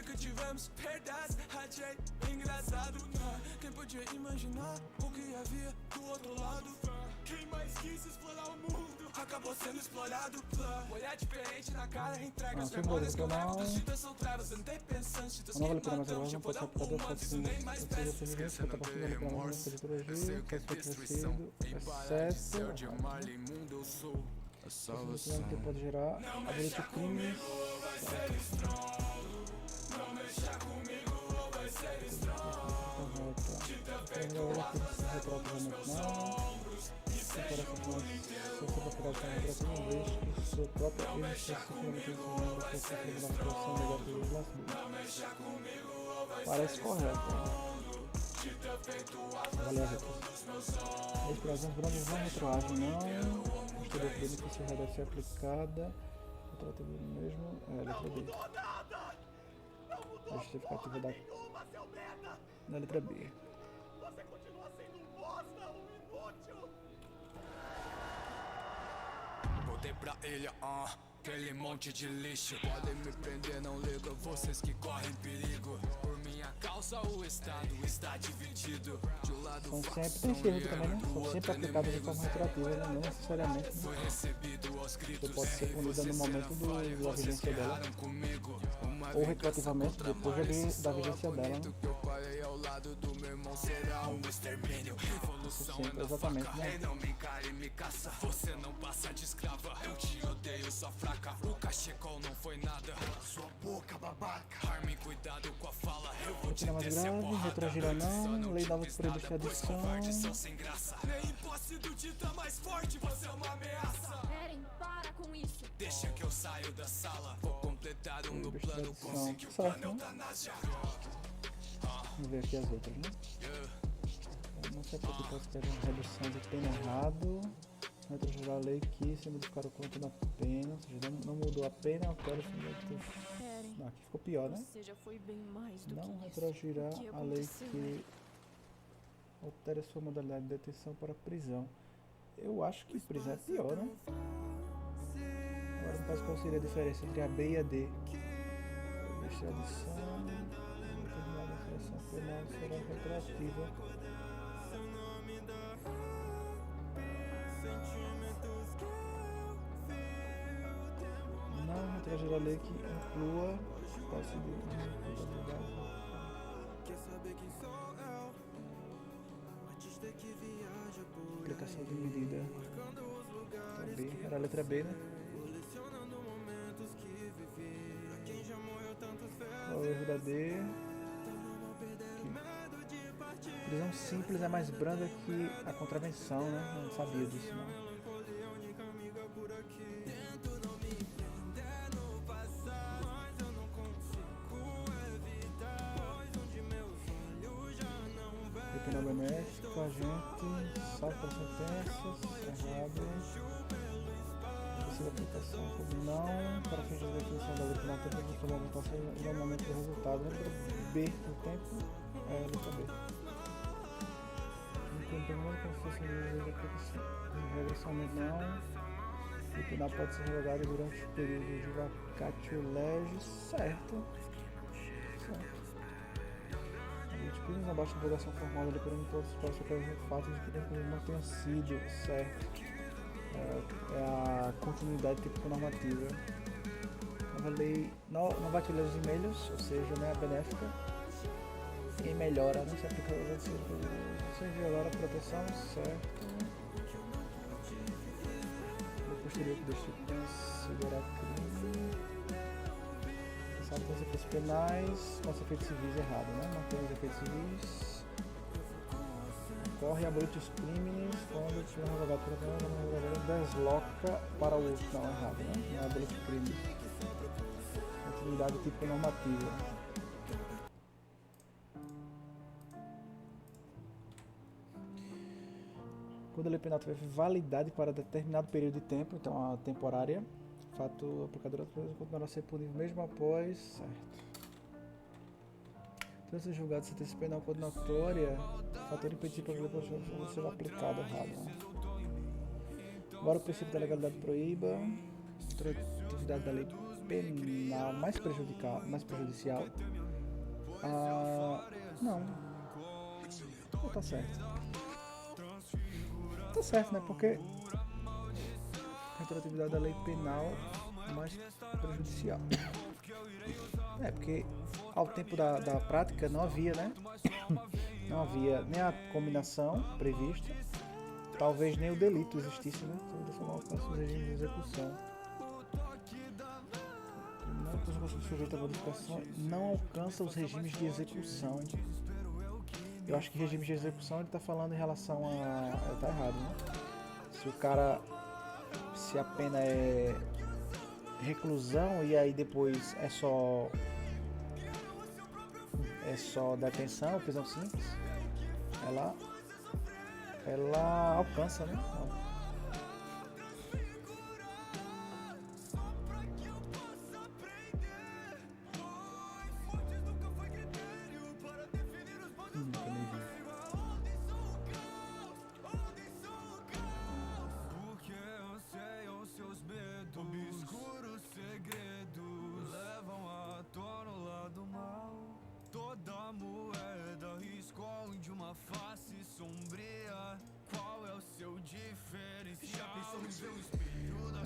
experiência que tivemos, perdas, achei engraçado. Quem podia imaginar o que havia do outro lado? Quem mais quis explorar o mundo acabou sendo explorado. Olhar diferente na cara, entrega as memórias que eu levo dos ditas são trevas. Andei pensando, ditas que matam, tipo não humanos, isso nem mais peço. Esquecendo bem remorso, eu sei o que é destruição. Embora de céu de mal imundo, eu sou a salvação. Que pode gerar ability crimes. Vai ser estrondo, não mexa comigo ou vai ser estrondo. Tinta feito aço nos meus ombros. E seja o mundo inteiro Sua própria não mexa comigo ou vai ser estrondo. Não mexa comigo ou vai ser parece correto. Tinta feito aço nos meus ombros. A expressão brancas não retroagem, não. Posterior benefício já deve ser aplicada. Trata do mesmo. Letra B. A justificativa da letra B. Você continua sendo um bosta, um inútil. Voltei pra ilha, aquele monte de lixo. Podem me prender, não ligo, vocês que correm perigo. Por minha causa o estado está dividido. De um lado São sempre, tem esse erro também, né? São sempre aplicadas de forma retroativa, né? Não necessariamente. Foi recebido aos gritos. Você pode ser punida no momento da vigência dela. Ou retroativamente depois da vigência dela. Né? Que eu falei ao lado do meu irmão será um extermínio. Evolução é na exatamente, faca, né? não me encare e me caça. Você não passa de escrava, eu te odeio, sua fraca. O cachecol não foi nada, Sua boca, babaca. Arme, cuidado com a fala, eu vou te Rotina mais descer grave, porrada. retroagira não, lei nova Fiz proíbe nada, a pois adição. covardes são sem graça. Nem posse do Tita mais forte, você é uma ameaça. Eren, para com isso. Deixa que eu saio da sala, vou completar o meu plano. Consegui o plano, eutanásia. Vamos ver aqui as outras, né? Eu não sei porque pode ter uma redução de pena errado. Retroagirar a lei que se modificar o quanto na pena, ou seja, não mudou a pena, altera o Eren, não, aqui ficou pior, né? você já foi bem mais do Não que isso. retroagirá O que a lei aconteceu, que altera sua modalidade de detenção para prisão. Eu acho que prisão é pior, né? Agora no caso, qual seria a diferença entre a B e a D? Extradição, determinada infração penal será retroativa. Não retroagirá a lei que inclua posse de responsabilidade. Aplicação de medida. Tá B. Era a letra B, né? Qual é o erro da D? Aqui. Prisão simples é mais branda que a contravenção, né? Eu não sabia disso, não. Pena benéfica, agente, salvo para sentenças, errado. Precisa aplicação como não, para fins de definição da letra não tem que fundamentação e no momento do resultado. Letra B no tempo, letra B. Incumprimento como se fosse de aplicação. Regressão não. O penal pode ser revogado durante o período de vacatio legis, certo. Crimes abaixo da divulgação formal da decorando todos os passos para o fato de que não tenha sido certo. É a continuidade típica normativa. Nova lei não vai utilizar os e-mails, ou seja, né, a benéfica. E melhora, não se aplica você violar a proteção, certo. O posterior que deixa de segurar crime. Sabe com os efeitos penais, com os efeitos civis errado, né? Não tem os efeitos civis. Corre abolite os crimes quando tiver um revogado por uma desloca para o outro. Não, errado, né? Não é abolite crimes. Atividade típica normativa. Quando a lei penal tiver validade para determinado período de tempo, então a temporária, fato aplicador continuará a ser punível mesmo após, certo. Então, se julgado sentença penal condenatória, fator impeditivo para a lei ser aplicado errado. Né? Embora o princípio da legalidade proíba, a atividade da lei penal mais prejudicial. Não. Ou tá certo? Tá certo, né? Porque retroatividade da lei penal mais prejudicial. Porque ao tempo da prática não havia, né? Não havia nem a combinação prevista, talvez nem o delito existisse, né? Não alcança os regimes de execução. Sujeito a modificação não alcança os regimes de execução. Eu acho que regime de execução ele está falando em relação a... Tá errado, né? Se a pena é reclusão e aí depois é só detenção, prisão simples, ela alcança, né?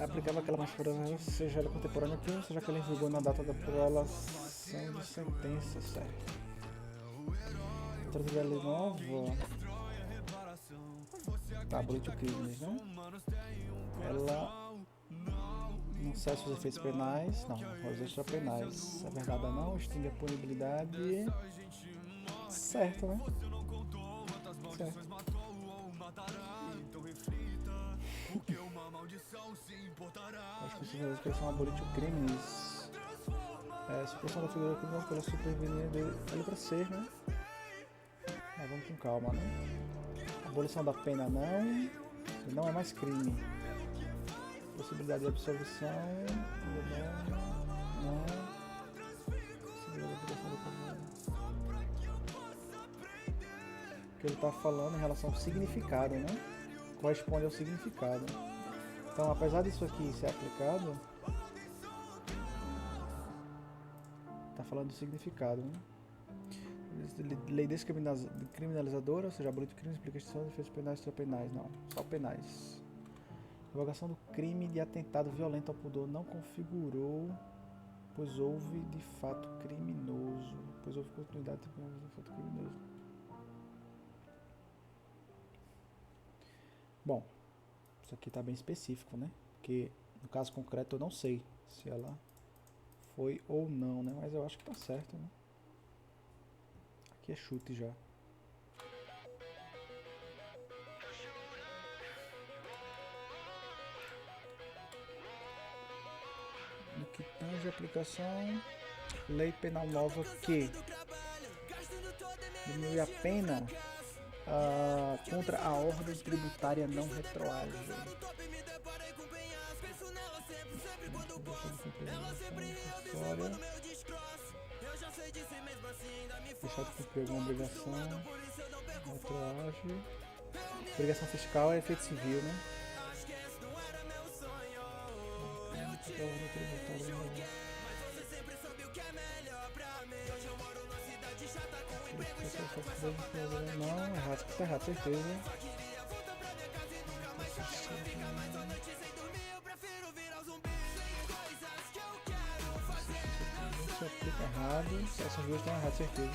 Aplicava aquela mais favorável, seja ela contemporânea aqui, ou seja aquela em vigor na data da prolação de sentença, certo? Outra lei nova. Tá, aboliu crimes, né? Ela não cessa os efeitos penais, não, os extrapenais. É verdade ou não? Extingue a punibilidade. Certo, né? Certo. Acho que a expressão abolitiu crimes. Supressão da figura criminal pela supervenia da letra C, né? Mas vamos com calma, né? Abolição da pena não é mais crime. Possibilidade de absolvição, não. Possibilidade de absolvição da o que ele está falando em relação ao significado, né? Corresponde ao significado. Então, apesar disso aqui ser aplicado, está falando do significado, né? Lei descriminalizadora, ou seja, abolito crimes, implica extinção de efeitos penais e extrapenais. Não, só penais. Revogação do crime de atentado violento ao pudor não configurou, pois houve de fato criminoso. Pois houve continuidade de fato criminoso. Bom, isso aqui está bem específico, né? Porque no caso concreto eu não sei se ela foi ou não, né? Mas eu acho que tá certo, né? Aqui é chute já. No que tange a aplicação, lei penal nova que diminui a pena contra a ordem tributária não retroágil. Deixar de cumprir alguma obrigação retroágil. Obrigação fiscal é efeito civil, né? Não, errado, tá errado, certeza. Isso aplica errado, essas duas estão erradas, certeza.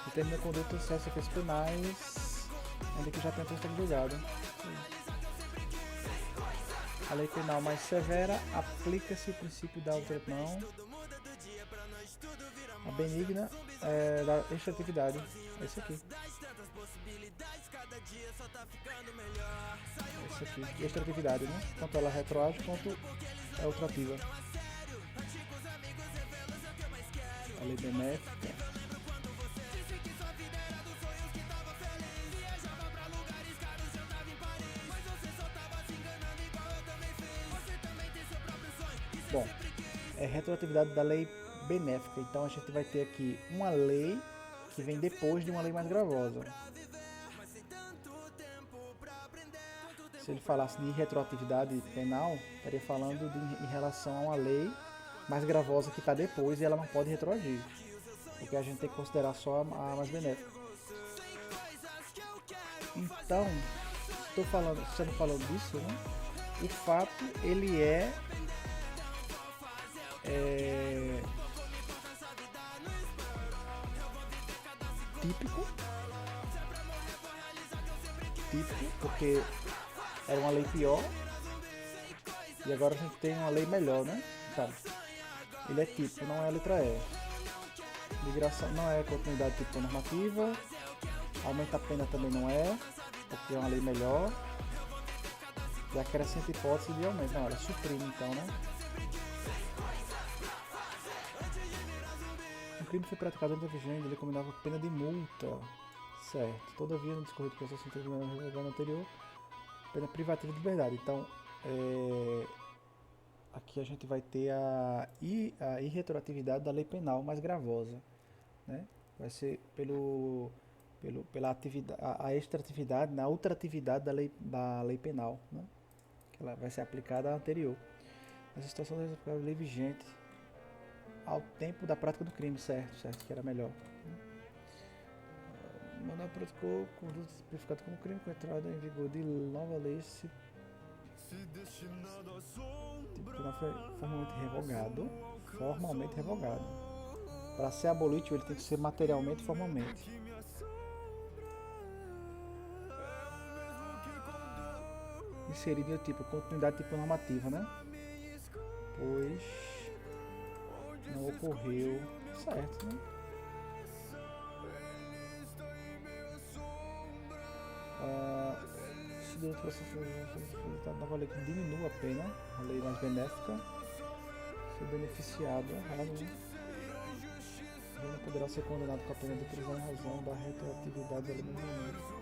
Determina a conduta de acesso a efeitos penais, ainda que já tenha sido julgado. A lei penal mais severa aplica-se o princípio da outra não. A benigna é da extratividade. É isso aqui. É isso aqui. Extratividade, né? Tanto ela é retroágil quanto é ultrativa. A lei benéfica. Bom, é retroatividade da lei benéfica, então a gente vai ter aqui uma lei que vem depois de uma lei mais gravosa. se ele falasse de retroatividade penal, estaria falando em relação a uma lei mais gravosa que está depois e ela não pode retroagir. Porque a gente tem que considerar só a mais benéfica. Então, estamos falando disso, né? O fato, ele é típico, porque era uma lei pior e agora a gente tem uma lei melhor, né? Então, ele é típico, não é a letra E. Migração não é continuidade tipo normativa, aumenta a pena também não é, porque é uma lei melhor, e acrescenta hipótese de aumento, não, ela suprime então, né? Um crime foi praticado antes da vigência, ele combinava pena de multa, certo? Todavia, no discorrido do processo anterior, pena privativa de liberdade. Então, aqui a gente vai ter a irretroatividade da lei penal mais gravosa, né? Vai ser pela atividade, a extratividade, na ultratividade da lei penal, né? Que ela vai ser aplicada à anterior. Essa situação deve ser aplicada à lei vigente ao tempo da prática do crime, certo, que era melhor. O Manuel praticou conduta tipificada como crime com entrada em vigor de nova lei se não foi formalmente revogado. Para ser abolítico, ele tem que ser materialmente e formalmente. Inserido no tipo, continuidade tipo normativa, né? Pois não ocorreu, certo, né? Se durante o processo da nova lei que diminua a pena, a lei mais benéfica, ser beneficiado, errado, né? Ele não poderá ser condenado com a pena de prisão em razão da retroatividade da lei benéfica.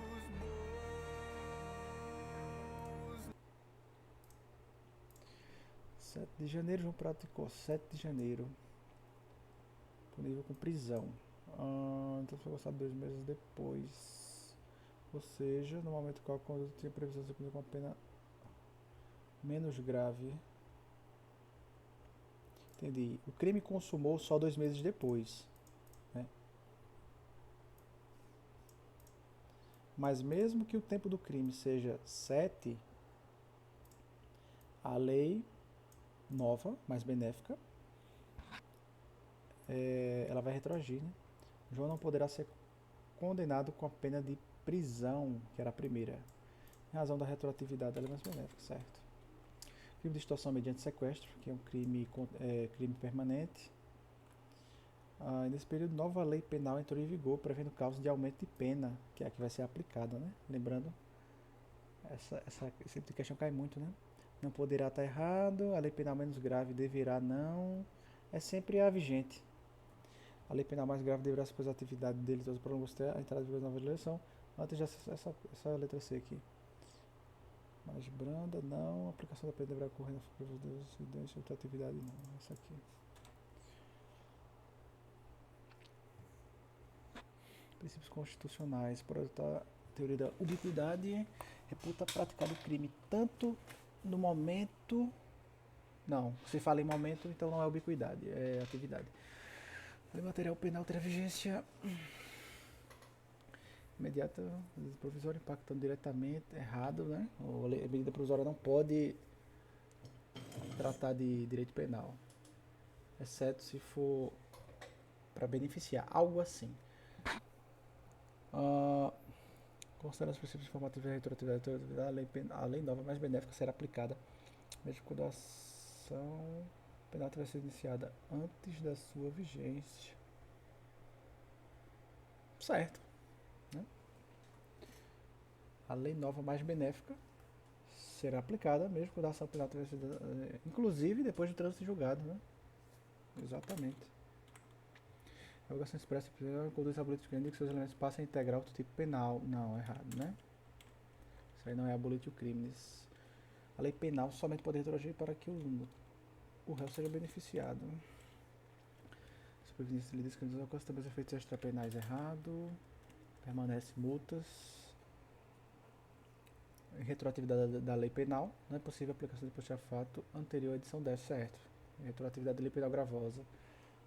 7 de janeiro, João praticou 7 de janeiro. Punível com prisão. Então foi gostado 2 meses depois. Ou seja, no momento qual quando tinha previsão de ser punido com uma pena menos grave. Entendi. O crime consumou só 2 meses depois, né? Mas mesmo que o tempo do crime seja 7, a lei nova, mais benéfica, ela vai retroagir, né? João não poderá ser condenado com a pena de prisão, que era a primeira, em razão da retroatividade da lei mais benéfica, certo? Crime de extorsão mediante sequestro, que é um crime permanente. Nesse período, nova lei penal entrou em vigor, prevendo causa de aumento de pena, que é a que vai ser aplicada, né? Lembrando, esse tipo de questão cai muito, né? Não poderá estar errado, a lei penal menos grave deverá não, é sempre a vigente. A lei penal mais grave deverá supor a atividade delitosa para a entrada de vigor da nova legislação, antes dessa letra C aqui. Mais branda, não, a aplicação da pena deverá ocorrer na incidência outra atividade, não, essa aqui. Princípios constitucionais, por adotar a teoria da ubiquidade, reputa praticar o crime tanto no momento, não, se fala em momento, então não é ubiquidade, é atividade. Lei material penal terá vigência imediata, provisória, impactando diretamente, errado, né? A medida provisória não pode tratar de direito penal, exceto se for para beneficiar, algo assim. Considerando os princípios informativos da retroatividade, a lei nova mais benéfica será aplicada, mesmo quando a ação penal tiver sido iniciada antes da sua vigência. Certo, né? A lei nova mais benéfica será aplicada mesmo quando a ação penal tiver sido, inclusive depois do trânsito julgado, né? Exatamente. Revogação expressa conduz a abolítico crime que seus elementos passem a integrar outro tipo penal. Não, errado, né? Isso aí não é abolítico crimes. A lei penal somente pode retroagir para que o réu seja beneficiado. Supervisão de discriminação alcança também os efeitos extrapenais, errado. Permanece multas. Retroatividade da lei penal. Não é possível a aplicação de posto fato anterior à edição 10, certo. Retroatividade da lei penal gravosa.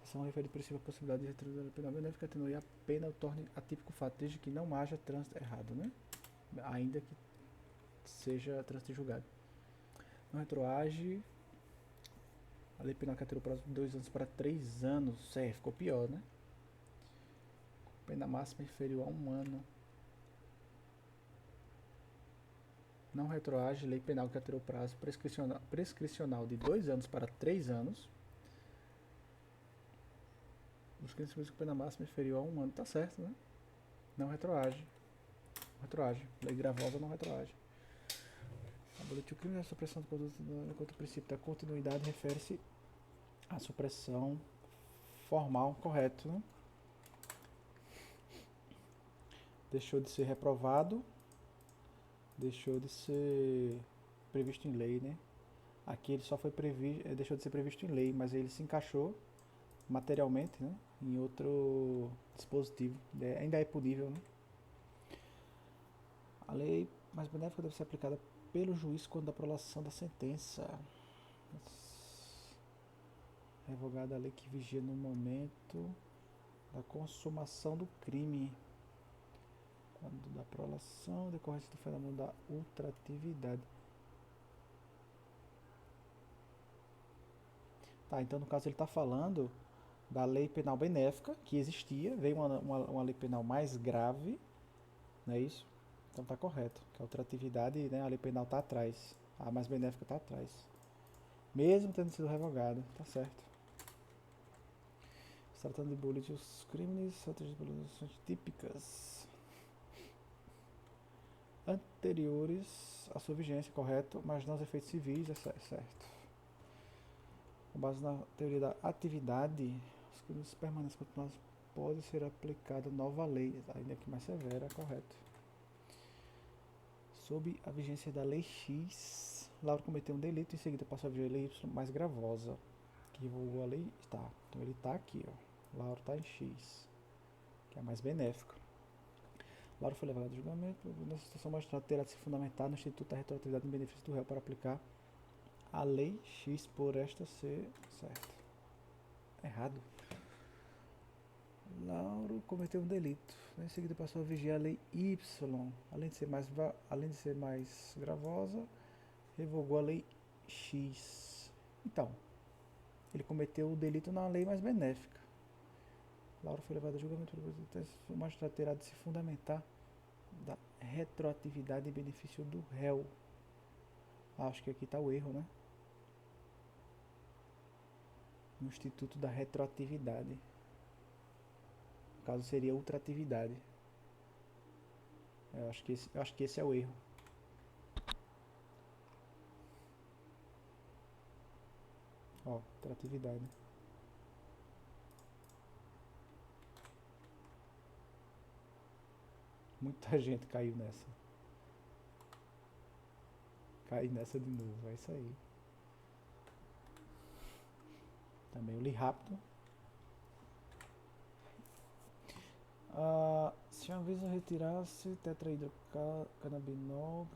São referidos princípio a possibilidade de retroatividade da lei penal benéfica atenue a pena ou torne atípico fato, desde que não haja trânsito errado, né? Ainda que seja trânsito julgado. Não retroage. A lei penal que alterou o prazo de 2 anos para 3 anos. Ficou pior, né? Pena máxima inferior a 1 ano. Não retroage. Lei penal que alterou o prazo prescricional de 2 anos para 3 anos. Os crimes com pena máxima inferior a 1 ano. Tá certo, né? Não retroage. Retroage. Lei gravosa não retroage. Abolir o crime da supressão do conduto contra o princípio da continuidade refere-se à supressão formal, correto, né? Deixou de ser reprovado, deixou de ser previsto em lei, né? Aqui ele só foi previsto, deixou de ser previsto em lei, mas ele se encaixou materialmente, né, em outro dispositivo. Ainda é punível, né? A lei mais benéfica deve ser aplicada pelo juiz quando da prolação da sentença. Revogada a lei que vigia no momento da consumação do crime. Quando da prolação, decorrência do fenômeno da ultratividade. Tá, então no caso ele está falando da lei penal benéfica, que existia, veio uma lei penal mais grave, não é isso? Então tá correto, que a ultratividade, né, a lei penal está atrás, a mais benéfica está atrás. Mesmo tendo sido revogada, tá certo. Se tratando de bullying dos crimes, outras abolições típicas anteriores à sua vigência, correto, mas não os efeitos civis, é certo. Com base na teoria da atividade, os crimes permanentes continuados pode ser aplicada nova lei, ainda que mais severa, correto. Sob a vigência da lei X, Lauro cometeu um delito e em seguida passou a viger a lei Y mais gravosa, que revogou a lei. Tá, então ele está aqui, ó. Lauro está em X, que é a mais benéfica. Lauro foi levado a julgamento. Nessa situação, o magistrado terá de se fundamentar no Instituto da Retroatividade em benefício do réu para aplicar a lei X por esta ser certo. Errado. Lauro cometeu um delito. Em seguida passou a vigiar a lei Y. Além de ser mais gravosa, revogou a lei X. Então, ele cometeu o delito na lei mais benéfica. Lauro foi levado a julgamento. O magistrado terá de se fundamentar da retroatividade em benefício do réu. Acho que aqui está o erro, né? No Instituto da Retroatividade. No caso seria ultratividade. Eu acho que esse é o erro. Ó, ultratividade. Muita gente caiu nessa. Cai nessa de novo, é isso aí. Também eu li rápido. Se a Anvisa retirasse tetrahidrocannabinol,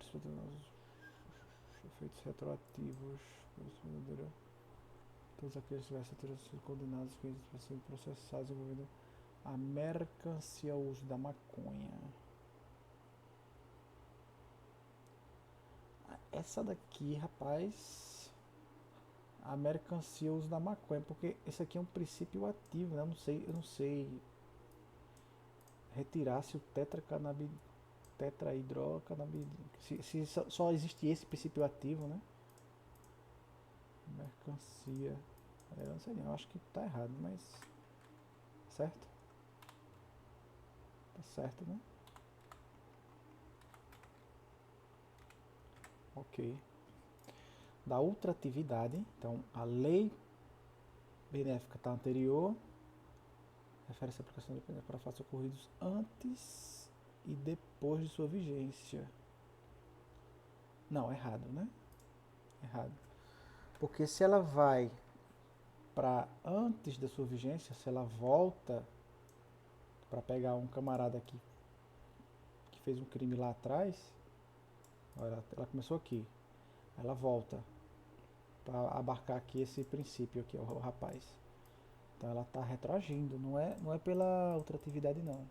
efeitos retroativos, todos aqueles que tivessem sido condenados que tivessem sido processados envolvendo a mercancia ao uso da maconha. Essa daqui, rapaz, a mercancia ao uso da maconha, porque esse aqui é um princípio ativo, né? Eu não sei retirar se o tetrahidrocannabinol, se só existe esse princípio ativo, né? Mercancia, eu não sei não, eu acho que tá errado, mas certo? Tá certo, né? Ok. Da ultratividade, então a lei benéfica está anterior, refere-se à aplicação de pena para fatos ocorridos antes e depois de sua vigência. Não, errado, né? Errado. Porque se ela vai para antes da sua vigência, se ela volta para pegar um camarada aqui que fez um crime lá atrás, Olha, ela começou aqui. Ela volta para abarcar aqui esse princípio aqui, o rapaz. Então ela está retroagindo, não é pela ultratividade não.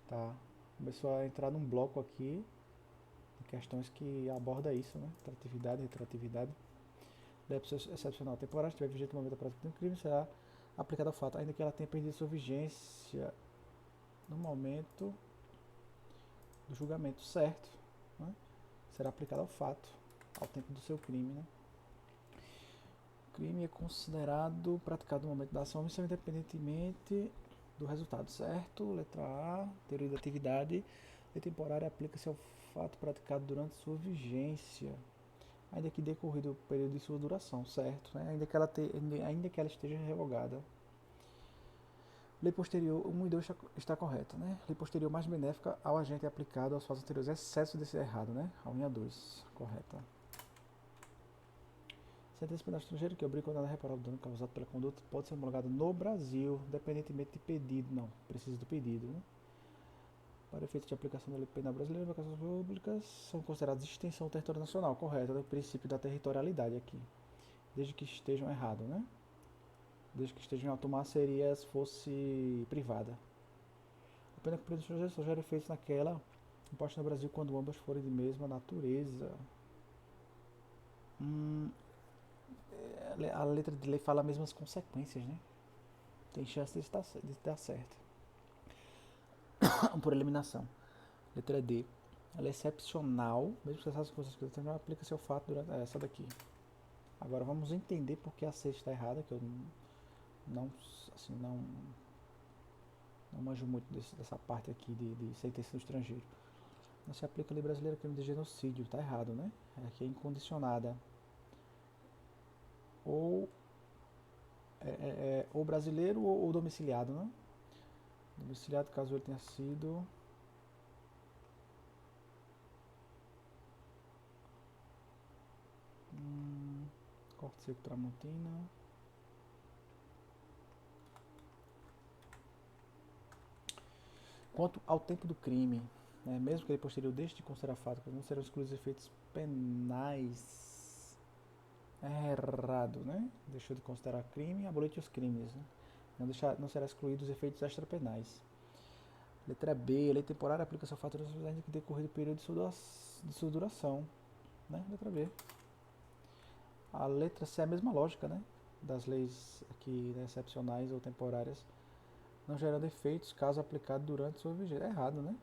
Tá? Começou a entrar num bloco aqui de questões que aborda isso, né? Ultratividade, retroatividade. Lei excepcional temporária, se tiver vigente no momento da prática de um crime, será aplicada ao fato, ainda que ela tenha perdido sua vigência no momento do julgamento, certo? Né? Será aplicada ao fato, ao tempo do seu crime, né? O crime é considerado praticado no momento da ação, omissão, independentemente do resultado, certo? Letra A, teoria da atividade. Lei temporária aplica-se ao fato praticado durante sua vigência, ainda que decorrido o período de sua duração, certo? Né? Ainda que ela esteja revogada. Lei posterior 1 e 2 está correta, né? Lei posterior mais benéfica ao agente é aplicado aos fatos anteriores. Excesso desse é errado, né? A 1 e a 2, correta. Sentença penal estrangeira que obriga condenado a reparar o dano causado pela conduta pode ser homologada no Brasil, independentemente de pedido. Não, precisa do pedido, né? Para efeitos de aplicação da lei penal brasileira, vacações públicas são consideradas extensão do território nacional, correto? É o princípio da territorialidade aqui, desde que estejam errados, né? Desde que estejam em alto mar seria se fosse privada. A pena cumprida no estrangeiro só gera efeitos naquela imposta no Brasil quando ambas forem de mesma natureza. A letra de lei fala as mesmas consequências, né? Tem chance de estar certo. Por eliminação. Letra D. Ela é excepcional, mesmo que essas coisas que não aplica-se ao fato durante essa daqui. Agora vamos entender porque a C está errada, que eu não manjo muito dessa parte aqui de sentença do estrangeiro. Não se aplica a lei brasileira crime de genocídio, está errado, né? Aqui é incondicionada. Ou brasileiro ou domiciliado, né? Domiciliado caso ele tenha sido corte seco Tramontina. Quanto ao tempo do crime, né, mesmo que ele posterior deixe de considerar fato, não serão excluídos efeitos penais. É errado, né? Deixou de considerar crime, abolite os crimes. Né? Não será excluídos os efeitos extrapenais. Letra B, a lei temporária aplica-se ao fato ainda que decorrer do período de sua duração. Né? Letra B. A letra C é a mesma lógica, né? Das leis aqui, né, excepcionais ou temporárias, não gerando efeitos caso aplicado durante sua vigência. É errado, né?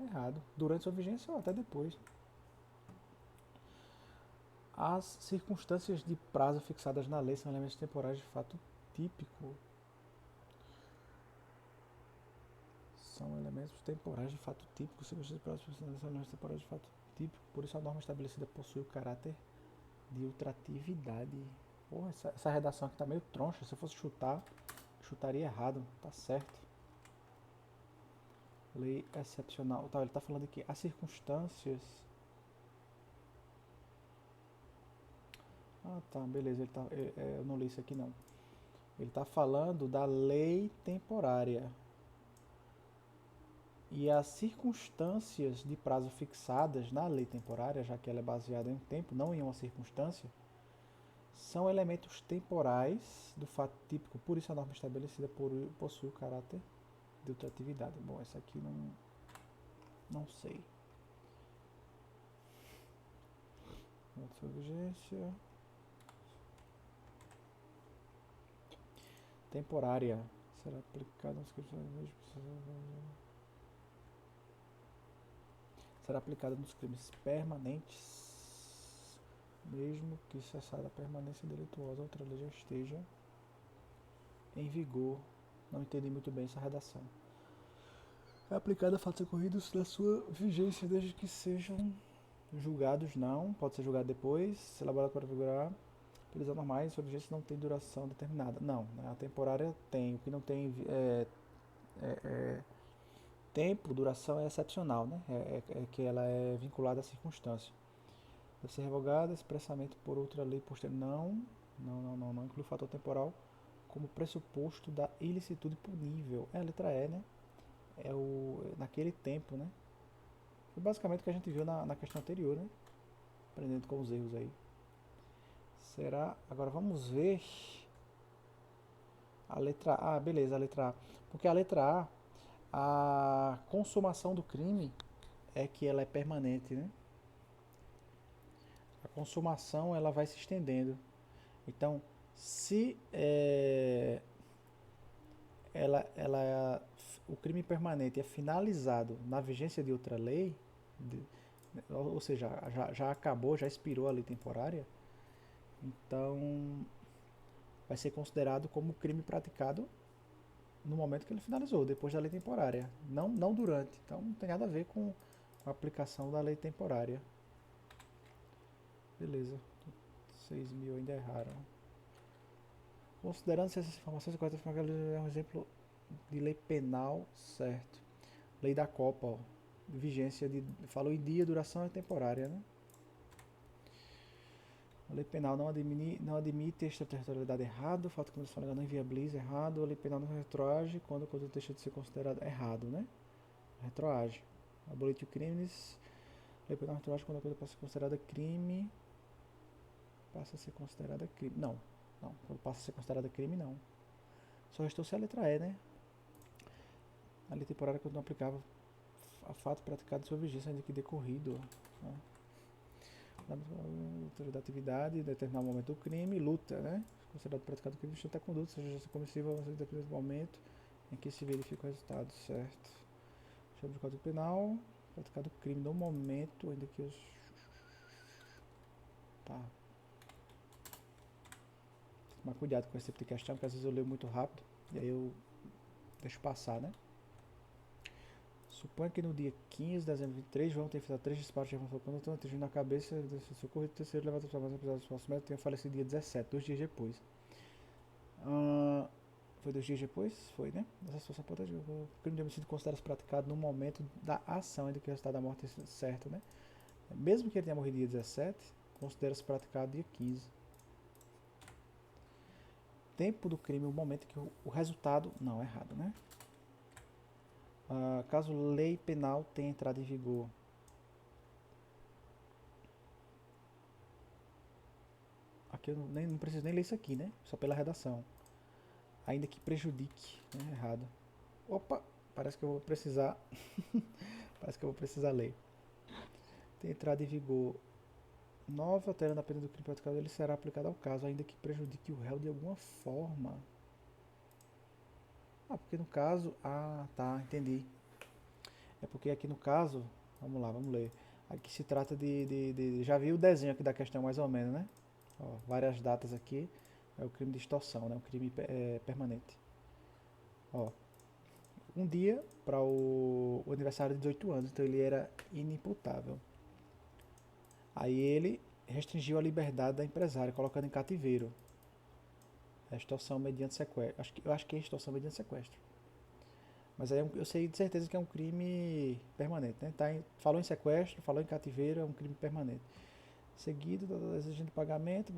É errado. Durante sua vigência ou até depois. As circunstâncias de prazo fixadas na lei são elementos temporais de fato típico. São elementos temporais de fato típico. Circunstâncias de prazo fixadas são elementos temporais de fato típico. Por isso a norma estabelecida possui o caráter de ultratividade. Porra, essa redação aqui tá meio troncha. Se eu fosse chutar, chutaria errado. Tá certo. Lei excepcional. Tá, ele tá falando aqui. As circunstâncias. Ah, tá, beleza. Eu não li isso aqui não. Ele está falando da lei temporária. E as circunstâncias de prazo fixadas na lei temporária, já que ela é baseada em um tempo, não em uma circunstância, são elementos temporais do fato típico. Por isso a norma estabelecida possui o caráter de ultratividade. Bom, essa aqui não sei. Sua vigência. Temporária. Será aplicada nos crimes. Será aplicada nos crimes permanentes, mesmo que cessada a permanência delituosa, outra lei já esteja em vigor. Não entendi muito bem essa redação. É aplicada a fatos ocorridos da sua vigência, desde que sejam julgados, não. Pode ser julgado depois, elaborado para vigorar. Pelos anormais, sua vigência não tem duração determinada. Não, né? A temporária tem. O que não tem tempo, duração é excepcional, né? É que ela é vinculada à circunstância. Deve ser revogada expressamente por outra lei posterior. Não inclui o fator temporal como pressuposto da ilicitude punível. É a letra E, né? Naquele tempo, né? Foi basicamente o que a gente viu na questão anterior, né? Aprendendo com os erros aí. Será? Agora vamos ver a letra A. Ah, beleza, a letra A. Porque a letra a consumação do crime é que ela é permanente, né? A consumação ela vai se estendendo. Então, se o crime permanente é finalizado na vigência de outra lei, ou seja, já acabou, já expirou a lei temporária, então vai ser considerado como crime praticado no momento que ele finalizou, depois da lei temporária, não durante. Então não tem nada a ver com a aplicação da lei temporária. Beleza, 6.000 ainda erraram. Considerando-se essas informações, é um exemplo de lei penal, certo. Lei da Copa, ó, vigência falou em dia, duração é temporária, né? A lei penal não admite extraterritorialidade errado, o fato que a condição legal não inviabiliza errado, a lei penal não retroage quando o conduto deixa de ser considerado errado, né? Retroage. Abolitio crimes, a lei penal retroage quando a coisa passa a ser considerada crime, passa a ser considerada crime. Não, quando passa a ser considerada crime, não. Só restou ser a letra E, né? A lei temporária quando não aplicava a fato praticado de sua vigência, ainda que decorrido, né? Da atividade, determinar o momento do crime, luta, né? Considerado praticado o crime, instante a conduta, seja comissível dependendo do momento em que se verifica o resultado, certo? Chama de Código Penal, praticado o crime no momento, ainda que os... Tá. Tomar cuidado com esse tipo de questão, porque às vezes eu leio muito rápido, e aí eu deixo passar, né? Suponha que no dia 15 de dezembro de 23, João tenha feito 3 disparos de arma quando estão atingindo na cabeça do socorro e o terceiro levado para mais episódios do espaço médico tenha falecido dia 17, 2 dias depois. Foi 2 dias depois? Foi, né? Essa situação pode ter o crime de homicídio considera-se praticado no momento da ação, ainda que o resultado da morte seja certo, né? Mesmo que ele tenha morrido dia 17, considera-se praticado dia 15. Tempo do crime, o momento que o resultado... Não, errado, né? Caso lei penal tenha entrado em vigor. Aqui eu não preciso nem ler isso aqui, né? Só pela redação. Ainda que prejudique, né? Errado. Opa, parece que eu vou precisar. Parece que eu vou precisar ler. Tem entrado em vigor nova, alterando a pena do crime praticado, ele será aplicado ao caso, ainda que prejudique o réu de alguma forma. Porque no caso... tá, entendi. É porque aqui no caso... Vamos lá, vamos ler. Aqui se trata já viu o desenho aqui da questão mais ou menos, né? Ó, várias datas aqui. É o crime de extorsão, né? Um crime permanente. Ó, um dia para o aniversário de 18 anos, então ele era inimputável. Aí ele restringiu a liberdade da empresária, colocando em cativeiro. A extorsão mediante sequestro. Eu acho que é extorsão mediante sequestro. Mas aí eu sei de certeza que é um crime permanente, né? Falou em sequestro, falou em cativeiro, é um crime permanente. Seguido, exigindo pagamento,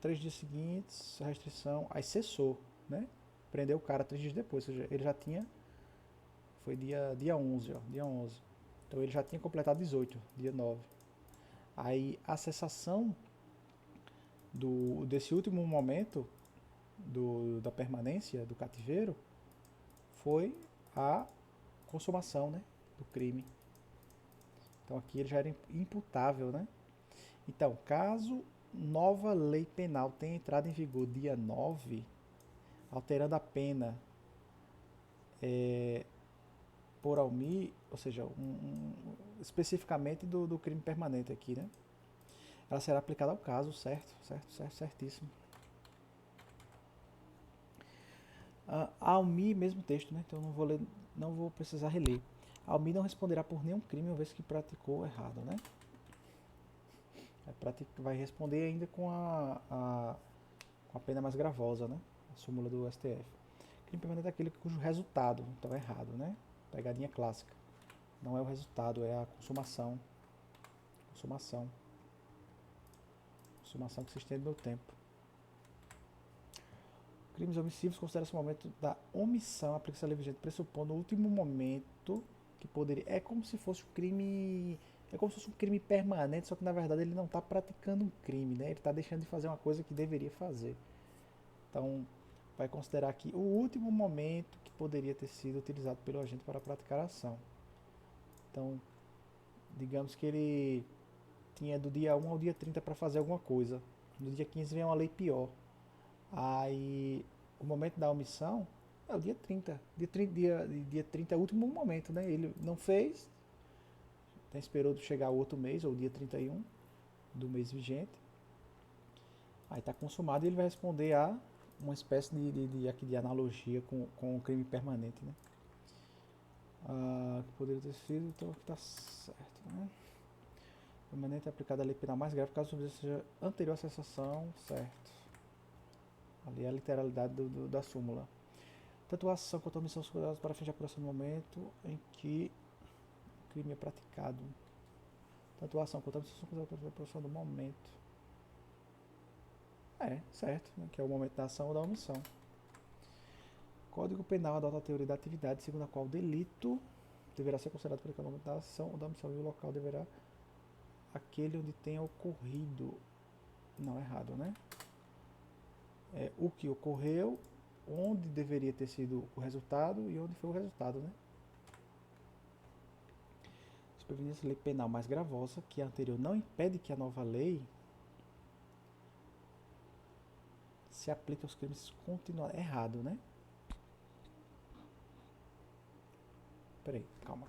3 dias seguintes, restrição, aí cessou, né? Prendeu o cara 3 dias depois, ou seja, ele já tinha, foi dia 11, ó, dia 11. Então ele já tinha completado 18, dia 9. Aí a cessação desse último momento da permanência do cativeiro foi a consumação, né, do crime. Então aqui ele já era imputável, né? Então, caso nova lei penal tenha entrado em vigor dia 9, alterando a pena por almi, ou seja, especificamente do crime permanente aqui, né? Ela será aplicada ao caso, certíssimo. A Almi, mesmo texto, né? Então não vou precisar reler. A Almi não responderá por nenhum crime uma vez que praticou errado, né? Vai responder ainda com a pena mais gravosa, né? A súmula do STF. Crime permanente é aquele cujo resultado, então é errado, né? Pegadinha clássica. Não é o resultado, é a consumação. Consumação que se estende no tempo. Crimes omissivos considera-se o momento da omissão, aplica-se a lei vigente, pressupondo o último momento que poderia... É como se fosse um crime... É como se fosse um crime permanente, só que na verdade ele não está praticando um crime, né? Ele está deixando de fazer uma coisa que deveria fazer. Então, vai considerar aqui o último momento que poderia ter sido utilizado pelo agente para praticar a ação. Então, digamos que ele tinha do dia 1 ao dia 30 para fazer alguma coisa. No dia 15 vem uma lei pior. Aí, o momento da omissão é o dia 30. Dia 30 é o último momento, né? Ele não fez, então esperou chegar o outro mês, ou dia 31 do mês vigente. Aí está consumado e ele vai responder a uma espécie de analogia com o crime permanente, né? Que poderia ter sido, então aqui está certo, né? Permanente é aplicada a lei penal mais grave caso o objeto seja anterior à cessação, certo? Ali é a literalidade da súmula. Tanto a ação quanto a omissão são consideradas para fins de apuração no momento em que o crime é praticado. Tanto a ação quanto a omissão são consideradas para fins de apuração do momento. Certo, né? Que é o momento da ação ou da omissão. O Código Penal adota a teoria da atividade, segundo a qual o delito deverá ser considerado praticado no momento da ação ou da omissão, e o local deverá aquele onde tenha ocorrido. Não, errado, né? O que ocorreu, onde deveria ter sido o resultado e onde foi o resultado, né? Superveniência lei penal mais gravosa, que a anterior não impede que a nova lei se aplique aos crimes continuados. Errado, né? Peraí, calma,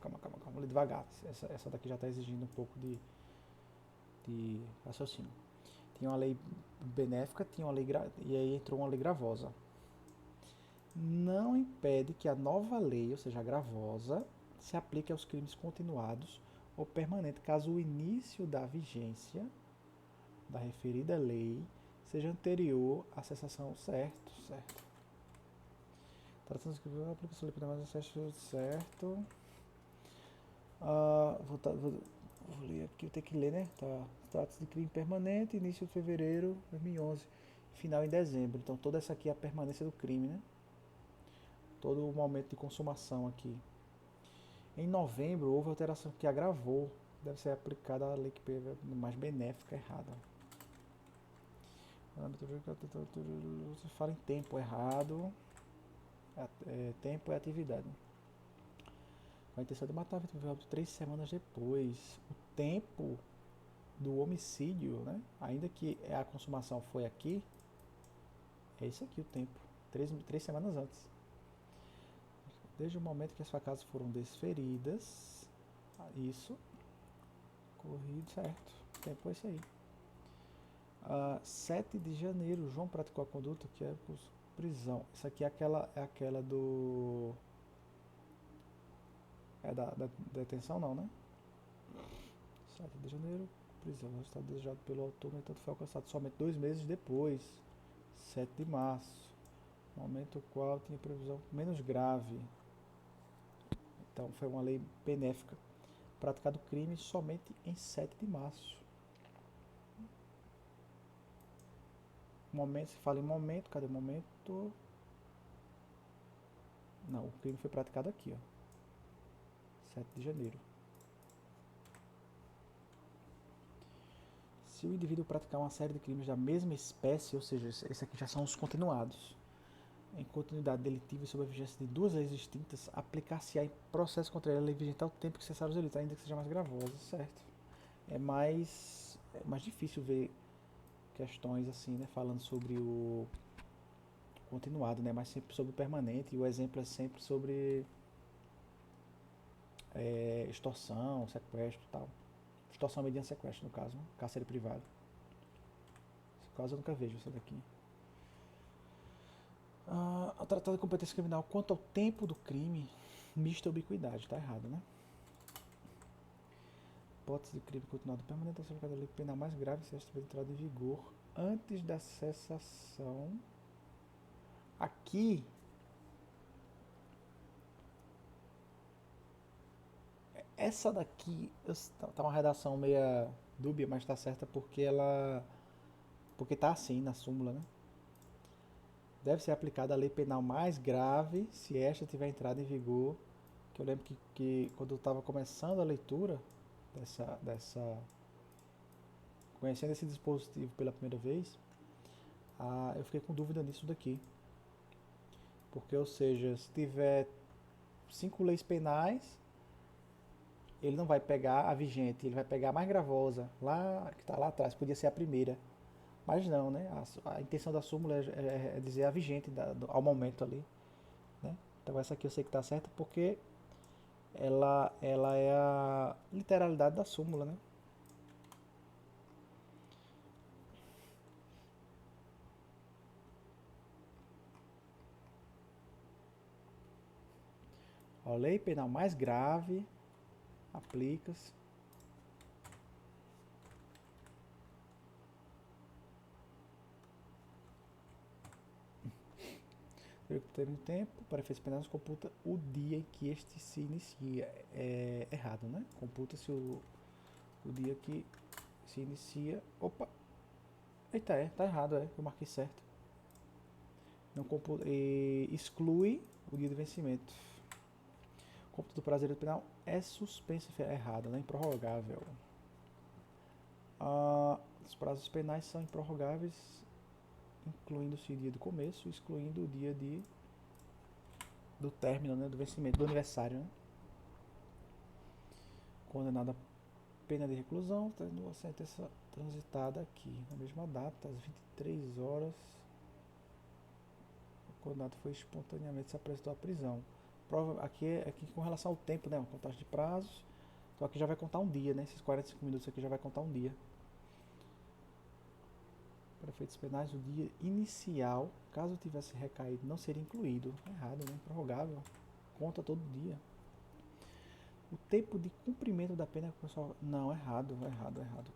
vou ler devagar. Essa daqui já está exigindo um pouco de raciocínio. Tinha uma lei benéfica, e aí entrou uma lei gravosa. Não impede que a nova lei, ou seja, a gravosa, se aplique aos crimes continuados ou permanentes, caso o início da vigência da referida lei seja anterior à cessação, certo. Tratando-se de aplicação da lei penal mais certo. Vou ler aqui, eu tenho que ler, né? Tá. Trata-se de crime permanente, início de fevereiro de 2011, final em dezembro. Então toda essa aqui é a permanência do crime, né? Todo o momento de consumação aqui. Em novembro houve alteração que agravou. Deve ser aplicada a lei que é mais benéfica, errada. Você fala em tempo errado. Tempo é atividade. Com a intenção de matar a vítima 3 semanas depois. O tempo do homicídio, né? Ainda que a consumação foi aqui, é isso aqui o tempo. 3 semanas antes. Desde o momento que as facadas foram desferidas. Isso. Corrido, certo. O tempo é esse aí. 7 de janeiro, João praticou a conduta que é prisão. Isso aqui é aquela do... É da detenção não, né? 7 de janeiro, prisão. O resultado desejado pelo autor, no entanto, foi alcançado somente 2 meses depois. 7 de março. Momento qual tinha previsão menos grave. Então foi uma lei benéfica. Praticado crime somente em 7 de março. Momento, se fala em momento, cadê o momento? Não, o crime foi praticado aqui, ó. 7 de janeiro. Se o indivíduo praticar uma série de crimes da mesma espécie, ou seja, esses aqui já são os continuados, em continuidade delitiva e sob a vigência de 2 leis distintas, aplicar-se-á em processo contra ele a lei vigente ao tempo que cessar os delitos, ainda que seja mais gravosa, certo? É mais difícil ver questões assim, né, falando sobre o continuado, né, mas sempre sobre o permanente, e o exemplo é sempre sobre extorsão, sequestro e tal. Extorsão mediante sequestro, no caso, né? Cárcere privado. Esse caso eu nunca vejo isso daqui. A tratada de competência criminal quanto ao tempo do crime, mista ubiquidade, tá errado, né? Hipótese de crime continuado permanente, a lei penal mais grave se estiver entrada em vigor antes da cessação. Aqui essa daqui tá uma redação meia dúbia, mas tá certa porque tá assim na súmula, né? Deve ser aplicada a lei penal mais grave se esta tiver entrado em vigor que eu lembro que quando eu estava começando a leitura conhecendo esse dispositivo pela primeira vez, eu fiquei com dúvida nisso daqui. Porque, ou seja, se tiver 5 leis penais, ele não vai pegar a vigente, ele vai pegar a mais gravosa, lá que está lá atrás, podia ser a primeira. Mas não, né? A intenção da súmula é dizer a vigente ao momento ali. Né? Então essa aqui eu sei que está certa porque ela é a literalidade da súmula, né? A lei penal mais grave aplica-se no tempo, para efeitos penais, computa o dia em que este se inicia. É errado, né? Computa-se o dia que se inicia. Opa! Eita, tá errado, eu marquei certo. Não computa, exclui o dia de vencimento. Computa do prazer penal é suspenso, é errado, né? Improrrogável. Os prazos penais são improrrogáveis, incluindo-se o dia do começo, excluindo o dia do término, né, do vencimento, do aniversário. Né? Condenado a pena de reclusão, tendo a sentença transitada aqui, na mesma data, às 23 horas, o condenado foi espontaneamente se apresentou à prisão. Aqui com relação ao tempo, né, uma contagem de prazos, então aqui já vai contar um dia, né, esses 45 minutos aqui já vai contar um dia. Para efeitos penais, o dia inicial, caso tivesse recaído, não seria incluído. Errado, né? Improrrogável. Conta todo dia. O tempo de cumprimento da pena começou a... Não, errado.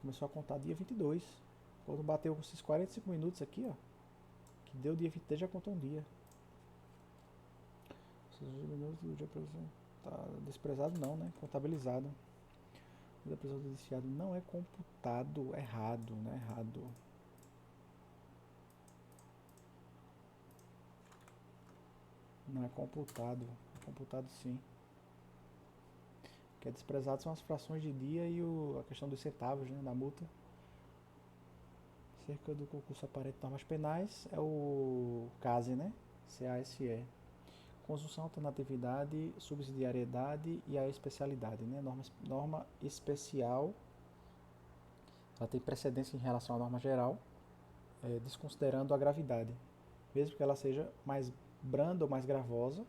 Começou a contar dia 22. Quando bateu esses 45 minutos aqui, ó, que deu dia 23, já contou um dia. Esses minutos do dia tá desprezado não, né? Contabilizado. O dia prisão judiciário não é computado. Errado, né? Errado. Não é computado. É computado sim. O que é desprezado são as frações de dia e a questão dos centavos, né, da multa. Cerca do concurso aparente de normas penais é o CASE, né? CASE. Conjunção, alternatividade, subsidiariedade e a especialidade, né? Norma especial, ela tem precedência em relação à norma geral, desconsiderando a gravidade. Mesmo que ela seja mais branda ou mais gravosa,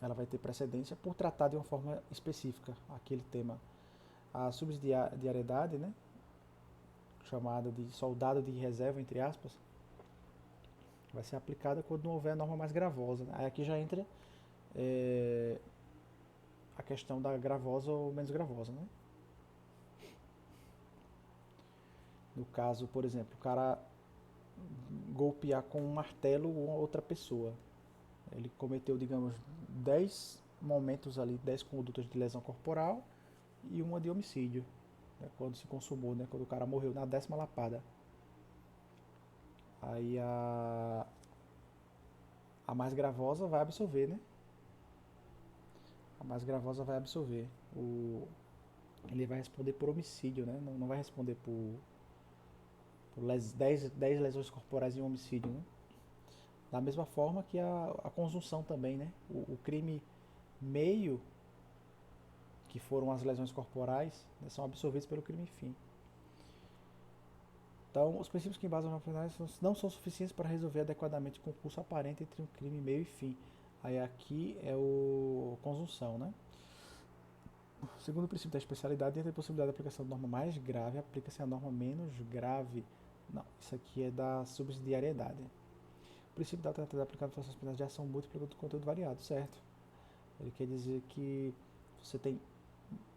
ela vai ter precedência por tratar de uma forma específica aquele tema. A subsidiariedade, né, chamada de soldado de reserva, entre aspas, vai ser aplicada quando não houver a norma mais gravosa. Né? Aí aqui já entra a questão da gravosa ou menos gravosa. Né? No caso, por exemplo, o cara golpear com um martelo outra pessoa. Ele cometeu, digamos, 10 momentos ali, 10 condutas de lesão corporal e uma de homicídio, né, quando se consumou, né, quando o cara morreu na 10ª lapada. Aí a mais gravosa vai absolver, né? A mais gravosa vai absolver. Ele vai responder por homicídio, né? Não vai responder por 10 lesões corporais em um homicídio, né? Da mesma forma que a conjunção também, né? O crime meio, que foram as lesões corporais, né, são absorvidos pelo crime fim. Então, os princípios que embasam a norma penal não são suficientes para resolver adequadamente o concurso aparente entre um crime meio e fim. Aí aqui é o conjunção, né? Segundo o princípio da especialidade, dentro da possibilidade de aplicação da norma mais grave, aplica-se a norma menos grave. Não, isso aqui é da subsidiariedade. O princípio da alternativa aplicado em ações penais de ação múltipla do conteúdo variado, certo? Ele quer dizer que você tem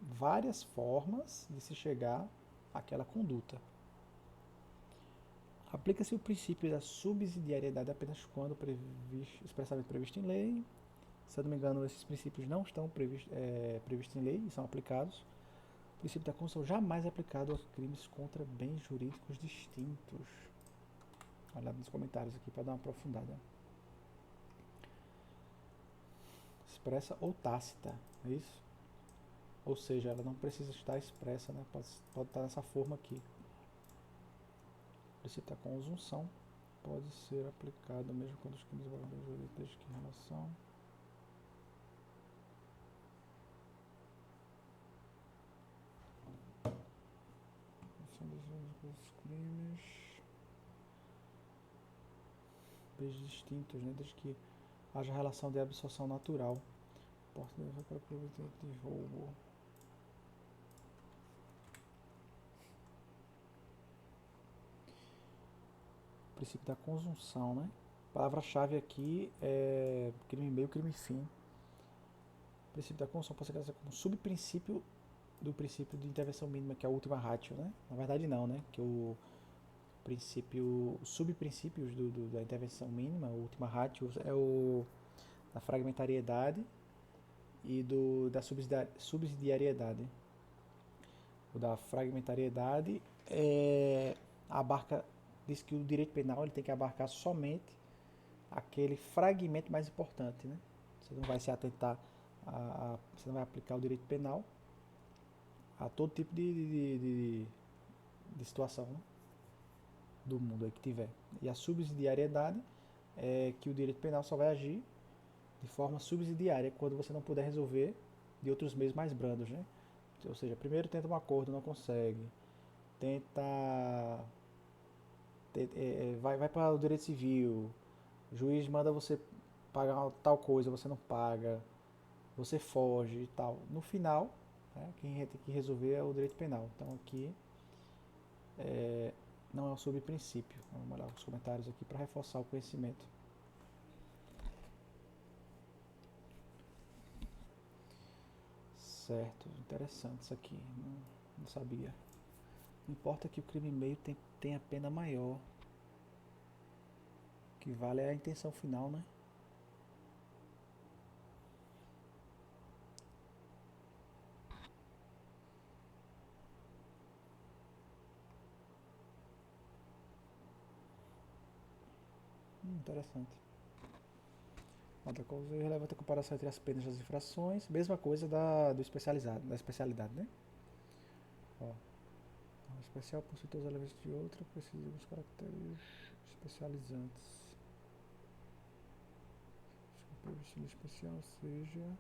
várias formas de se chegar àquela conduta. Aplica-se o princípio da subsidiariedade apenas quando expressamente previsto em lei. Se eu não me engano, esses princípios não estão previstos em lei e são aplicados. O princípio da constituição jamais é aplicado a crimes contra bens jurídicos distintos. Olha nos comentários aqui para dar uma aprofundada. expressa ou tácita, é isso? Ou seja, ela não precisa estar expressa, né? Pode estar nessa forma aqui. O princípio da conjunção pode ser aplicado mesmo quando os crimes envolvem jurídico, desde que em relação... Os crimes... Desde distintos, né? Desde que haja relação de absorção natural. Posso levar para provedimento de roubo. Princípio da conjunção, né? Palavra-chave aqui é crime meio, crime fim. O princípio da conjunção pode ser classificado como subprincípio do princípio de intervenção mínima, que é a última ratio, né? Na verdade não, né? Que o princípio, os subprincípios da intervenção mínima, a última ratio, é o da fragmentariedade e da subsidiariedade. O da fragmentariedade diz que o direito penal ele tem que abarcar somente aquele fragmento mais importante, né? Você não vai se atentar você não vai aplicar o direito penal a todo tipo de situação, né? Do mundo aí que tiver. E a subsidiariedade é que o direito penal só vai agir de forma subsidiária quando você não puder resolver de outros meios mais brandos, né? Ou seja, primeiro tenta um acordo, não consegue. Vai para o direito civil, o juiz manda você pagar tal coisa, você não paga, você foge e tal. No final, né, quem tem que resolver é o direito penal. Então aqui não é um subprincípio. Vamos olhar os comentários aqui para reforçar o conhecimento. Certo, interessante isso aqui, não sabia. Não importa que o crime meio tenha pena maior. O que vale é a intenção final, né? Interessante. Outra coisa relevante a comparação entre as penas das infrações. Mesma coisa do especializado, da especialidade, né? Ó. Um especial por os elementos de outra, precisa de alguns caracteres especializantes. O estilo especial seja...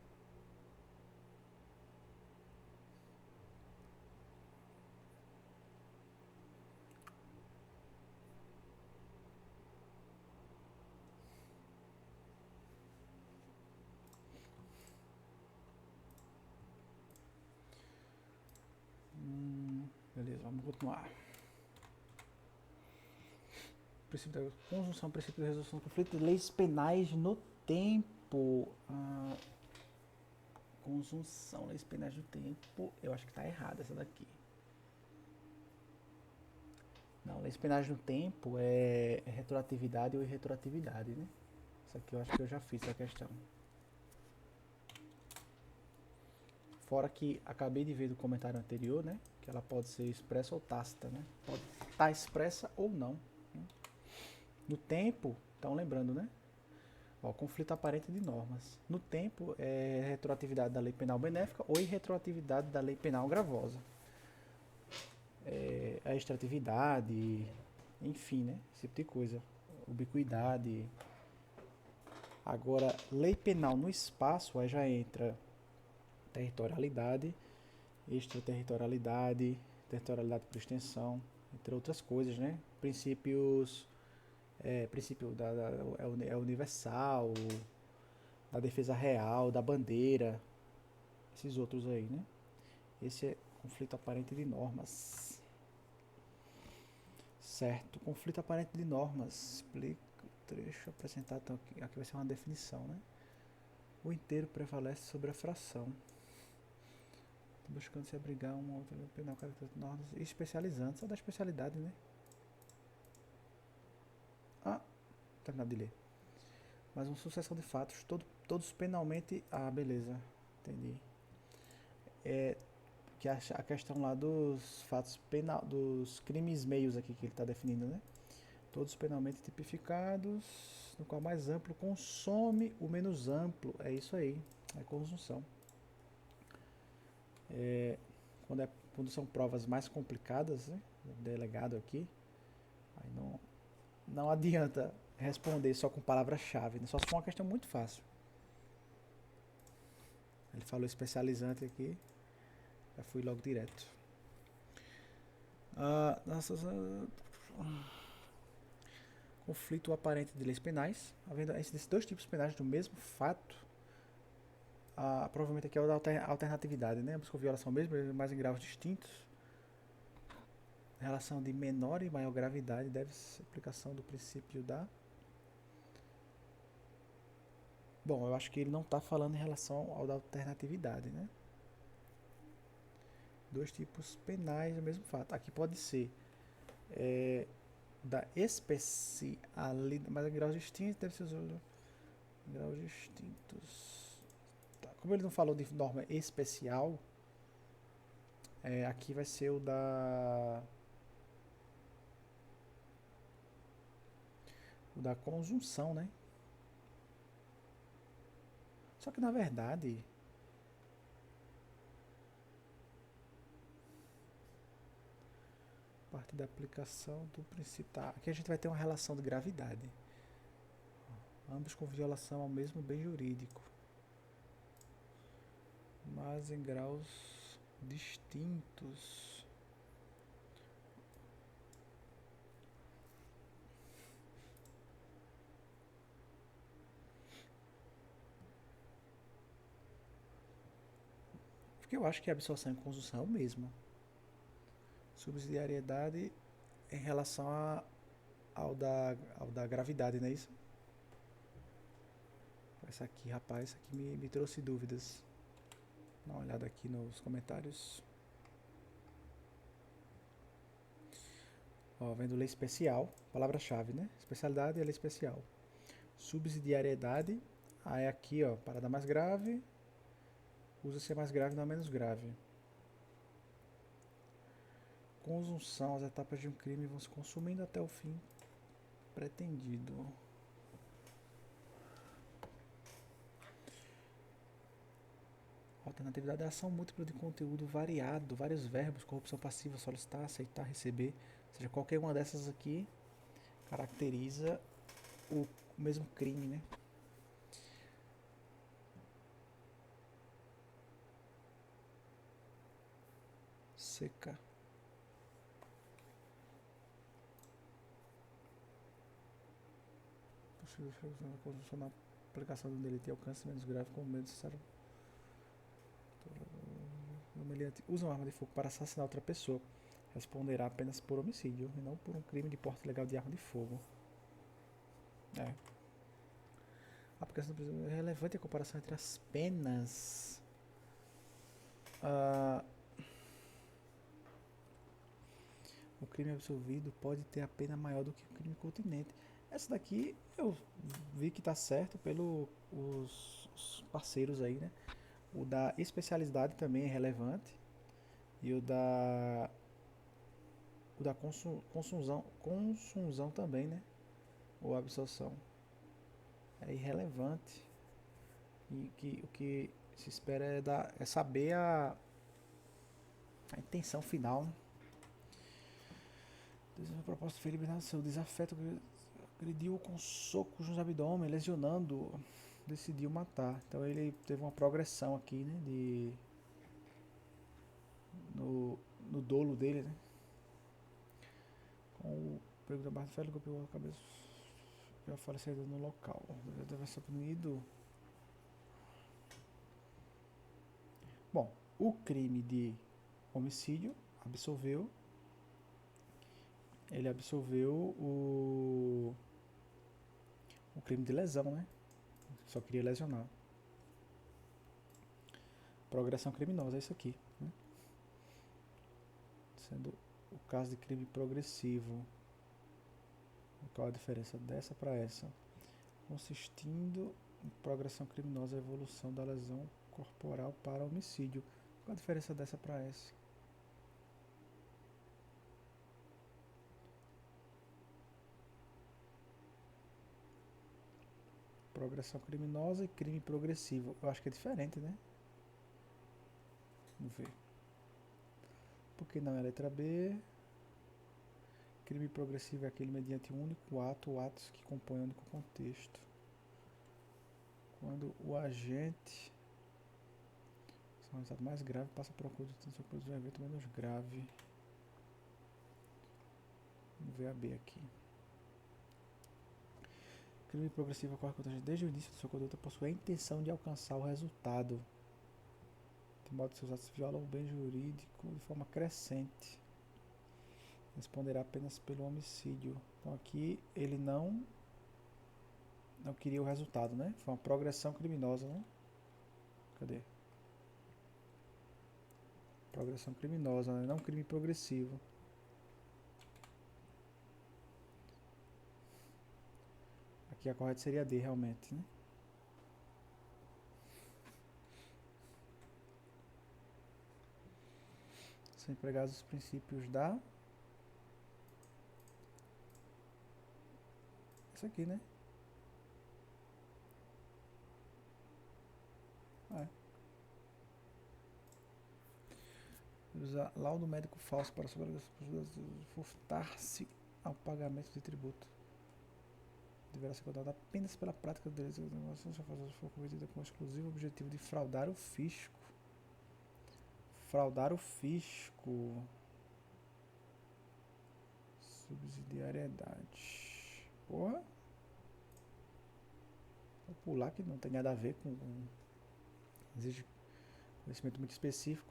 Beleza, vamos continuar. Princípio da conjunção, princípio de resolução do conflito, leis penais no tempo. Conjunção, leis penais no tempo, eu acho que está errada essa daqui. Não, leis penais no tempo é retroatividade ou irretroatividade, né? Isso aqui eu acho que eu já fiz essa questão. Fora que acabei de ver do comentário anterior, né? Que ela pode ser expressa ou tácita, né? Pode estar expressa ou não. Né? No tempo, estão lembrando, né? Ó, conflito aparente de normas. No tempo, é retroatividade da lei penal benéfica ou irretroatividade da lei penal gravosa. A extratividade, enfim, né? Esse tipo de coisa. Ubiquidade. Agora, lei penal no espaço, aí já entra territorialidade, extraterritorialidade, territorialidade por extensão, entre outras coisas, né? Princípios, princípio é universal, da defesa real, da bandeira, esses outros aí, né? Esse é conflito aparente de normas. Certo, conflito aparente de normas. Explica o trecho apresentado, então aqui vai ser uma definição, né? O inteiro prevalece sobre a fração. Buscando se abrigar uma outra penal característica de normas especializantes, ou da especialidade, né? Terminado de ler. Mas uma sucessão de fatos, todos penalmente... beleza, entendi. Que a questão lá dos fatos dos crimes meios aqui que ele está definindo, né? Todos penalmente tipificados, no qual mais amplo consome o menos amplo. É isso aí. É conjunção. Quando são provas mais complicadas, né? Delegado aqui, aí não adianta responder só com palavra-chave, né? Só se for uma questão muito fácil. Ele falou especializante aqui, já fui logo direto. Conflito aparente de leis penais. Havendo esses dois tipos penais do mesmo fato, provavelmente aqui é o da alternatividade, né? Busca violação mesmo, mas em graus distintos. Relação de menor e maior gravidade deve-se aplicação do princípio da... Bom, eu acho que ele não está falando em relação ao da alternatividade, né? Dois tipos penais do mesmo fato. Aqui pode ser da especialidade, mas em graus distintos deve ser usado em graus distintos. Tá. Como ele não falou de norma especial, aqui vai ser o da conjunção, né? Só que na verdade parte da aplicação do princípio. Tá. Aqui a gente vai ter uma relação de gravidade. Ambos com violação ao mesmo bem jurídico, mas em graus distintos. Porque eu acho que a absorção e conjunção é o mesmo. Subsidiariedade em relação ao da gravidade, não é isso? Essa aqui, rapaz, essa aqui me trouxe dúvidas. Dá uma olhada aqui nos comentários. Ó, vendo lei especial, palavra-chave, né? Especialidade é lei especial. Subsidiariedade, aí aqui, ó, parada mais grave, usa-se mais grave, não menos grave. Conjunção, as etapas de um crime vão se consumindo até o fim pretendido. Alternatividade é ação múltipla de conteúdo variado, vários verbos, corrupção passiva, solicitar, aceitar, receber. Ou seja, qualquer uma dessas aqui caracteriza o mesmo crime, né? Seca. A conjunção na aplicação do delito e alcance menos grave como meio necessário. Usa uma arma de fogo para assassinar outra pessoa, responderá apenas por homicídio e não por um crime de porte ilegal de arma de fogo. A aplicação do princípio é relevante a comparação entre as penas. O crime absolvido pode ter a pena maior do que o crime continente. Essa daqui eu vi que está certo pelos parceiros aí, né? O da especialidade também é relevante. E o da consumão também, né? Ou absorção. É irrelevante. E o que se espera é saber a intenção final, né? A proposta de ferir seu desafeto, agrediu com socos no abdômen, lesionando, decidiu matar. Então ele teve uma progressão aqui, né? No dolo dele, né? Com o pego da barra de ferro, golpeou a cabeça, já faleceu no local. Deve ser punido. Bom, o crime de homicídio absolveu. Ele absolveu o crime de lesão, né? Só queria lesionar. Progressão criminosa é isso aqui, né? Sendo o caso de crime progressivo. Qual a diferença dessa para essa? Consistindo em progressão criminosa, a evolução da lesão corporal para homicídio. Qual a diferença dessa para essa? Progressão criminosa e crime progressivo. Eu acho que é diferente, né? Vamos ver. Por que não é a letra B? Crime progressivo é aquele mediante um único ato ou atos que compõem um único contexto. Quando o agente, se é um resultado mais grave, passa por uma conduta de produzir um evento menos grave. Vamos ver a B aqui. Crime progressivo ocorre quando a gente, desde o início de sua conduta, possui a intenção de alcançar o resultado, de modo que seus atos violam o bem jurídico de forma crescente. Responderá apenas pelo homicídio. Então aqui ele não queria o resultado, né? Foi uma progressão criminosa, né? Cadê? Progressão criminosa, né? Não crime progressivo. Aqui a correta seria D, realmente, né? São empregados os princípios da... Isso aqui, né? Usar laudo médico falso para furtar-se ao pagamento de tributo. Deverá ser contada apenas pela prática do direito de negócio, se for cometida com o exclusivo objetivo de fraudar o fisco. Fraudar o fisco. Subsidiariedade. Porra. Vou pular que não tem nada a ver com exige conhecimento muito específico.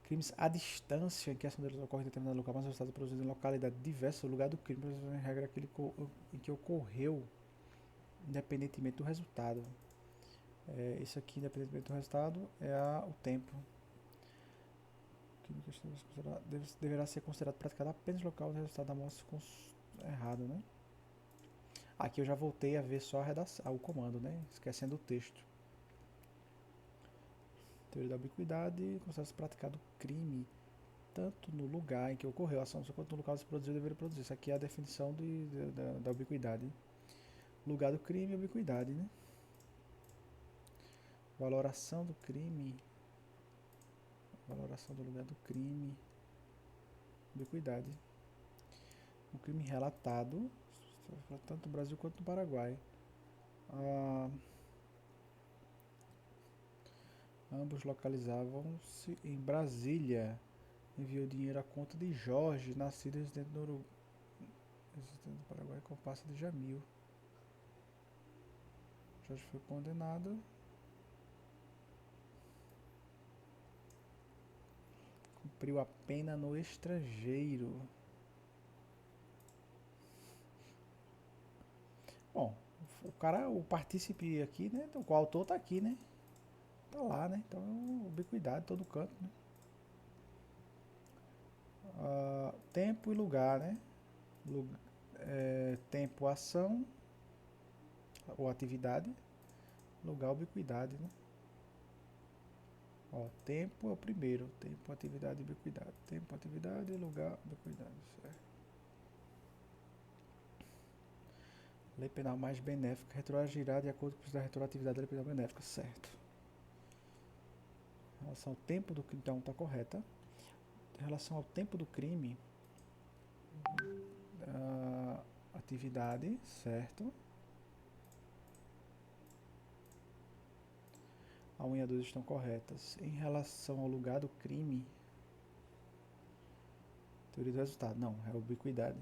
Crimes à distância em que a ação deles ocorre em determinado local, mas o resultado é produzido em localidade diversa do lugar do crime, em regra aquele em que ocorreu, independentemente do resultado. Isso aqui, independentemente do resultado, é o tempo. O crime que deverá ser considerado praticado apenas no local do resultado da morte errado, né? Aqui eu já voltei a ver só a redação, o comando, né? Esquecendo o texto. Teoria da ubiquidade, considera-se praticado crime tanto no lugar em que ocorreu a ação quanto no local onde se produziu deveria produzir. Isso aqui é a definição da ubiquidade. Lugar do crime e ubiquidade, né? Valoração do crime. Valoração do lugar do crime. Ubiquidade. O crime relatado, tanto no Brasil quanto no Paraguai. Ambos localizavam-se em Brasília. Enviou dinheiro à conta de Jorge, nascido e residente no Paraguai, com passa de Jamil. Jorge foi condenado. Cumpriu a pena no estrangeiro. Bom, o partícipe aqui, né? O autor tá aqui, né? Tá lá, né? Então, ubiquidade, todo canto, né? Tempo e lugar, né? Tempo, ação ou atividade. Lugar, ubiquidade, né? Tempo é o primeiro. Tempo, atividade e ubiquidade. Tempo, atividade, lugar, ubiquidade. Certo. Lei penal mais benéfica retroagirá de acordo com a retroatividade da lei penal benéfica. Certo. Em relação ao tempo do crime, então está correta. Em relação ao tempo do crime, atividade, certo. A 1 e a 2 estão corretas. Em relação ao lugar do crime, teoria do resultado, não, é ubiquidade.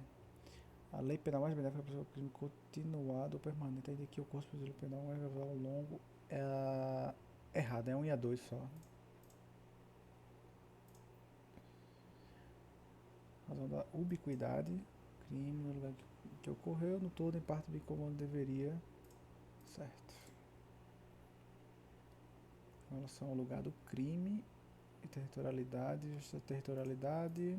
A lei penal mais benéfica para o crime continuado ou permanente, ainda que o curso do penal é ao longo, é errado, é 1 e a 2 só. Razão da ubiquidade, crime no lugar que ocorreu, no todo, em parte, bem como deveria. Certo. Em relação ao lugar do crime e territorialidade, justiça territorialidade.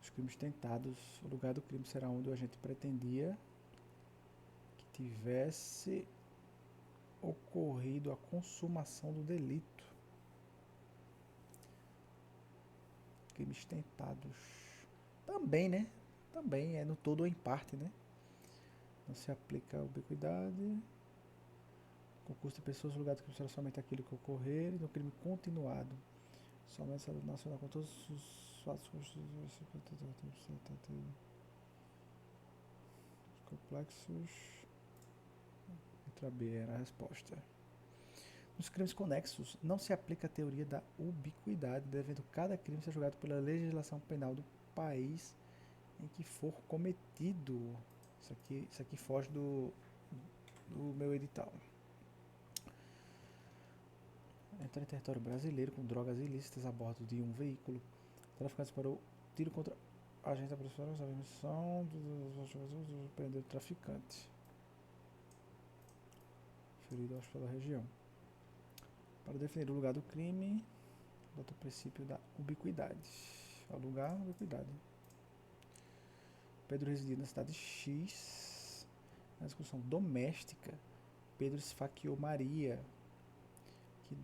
Os crimes tentados, o lugar do crime será onde o agente pretendia que tivesse ocorrido a consumação do delito. Crimes tentados. Também, né? Também é no todo ou em parte, né? Não se aplica a ubiquidade. Concurso de pessoas, lugar do crime será somente aquele que ocorrer no crime continuado. Somente Estado Nacional com todos os fatos complexos. Letra B era a resposta. Nos crimes conexos, não se aplica a teoria da ubiquidade, devendo cada crime ser julgado pela legislação penal do país em que for cometido. Isso aqui foge do meu edital. Entrar em território brasileiro com drogas ilícitas a bordo de um veículo. Traficantes parou tiro contra agente da polícia, a missão do prender o traficante. Ferido acho pela região. Para definir o lugar do crime, adota o princípio da ubiquidade. O lugar, ubiquidade. Pedro residia na cidade X. Na discussão doméstica, Pedro esfaqueou Maria, que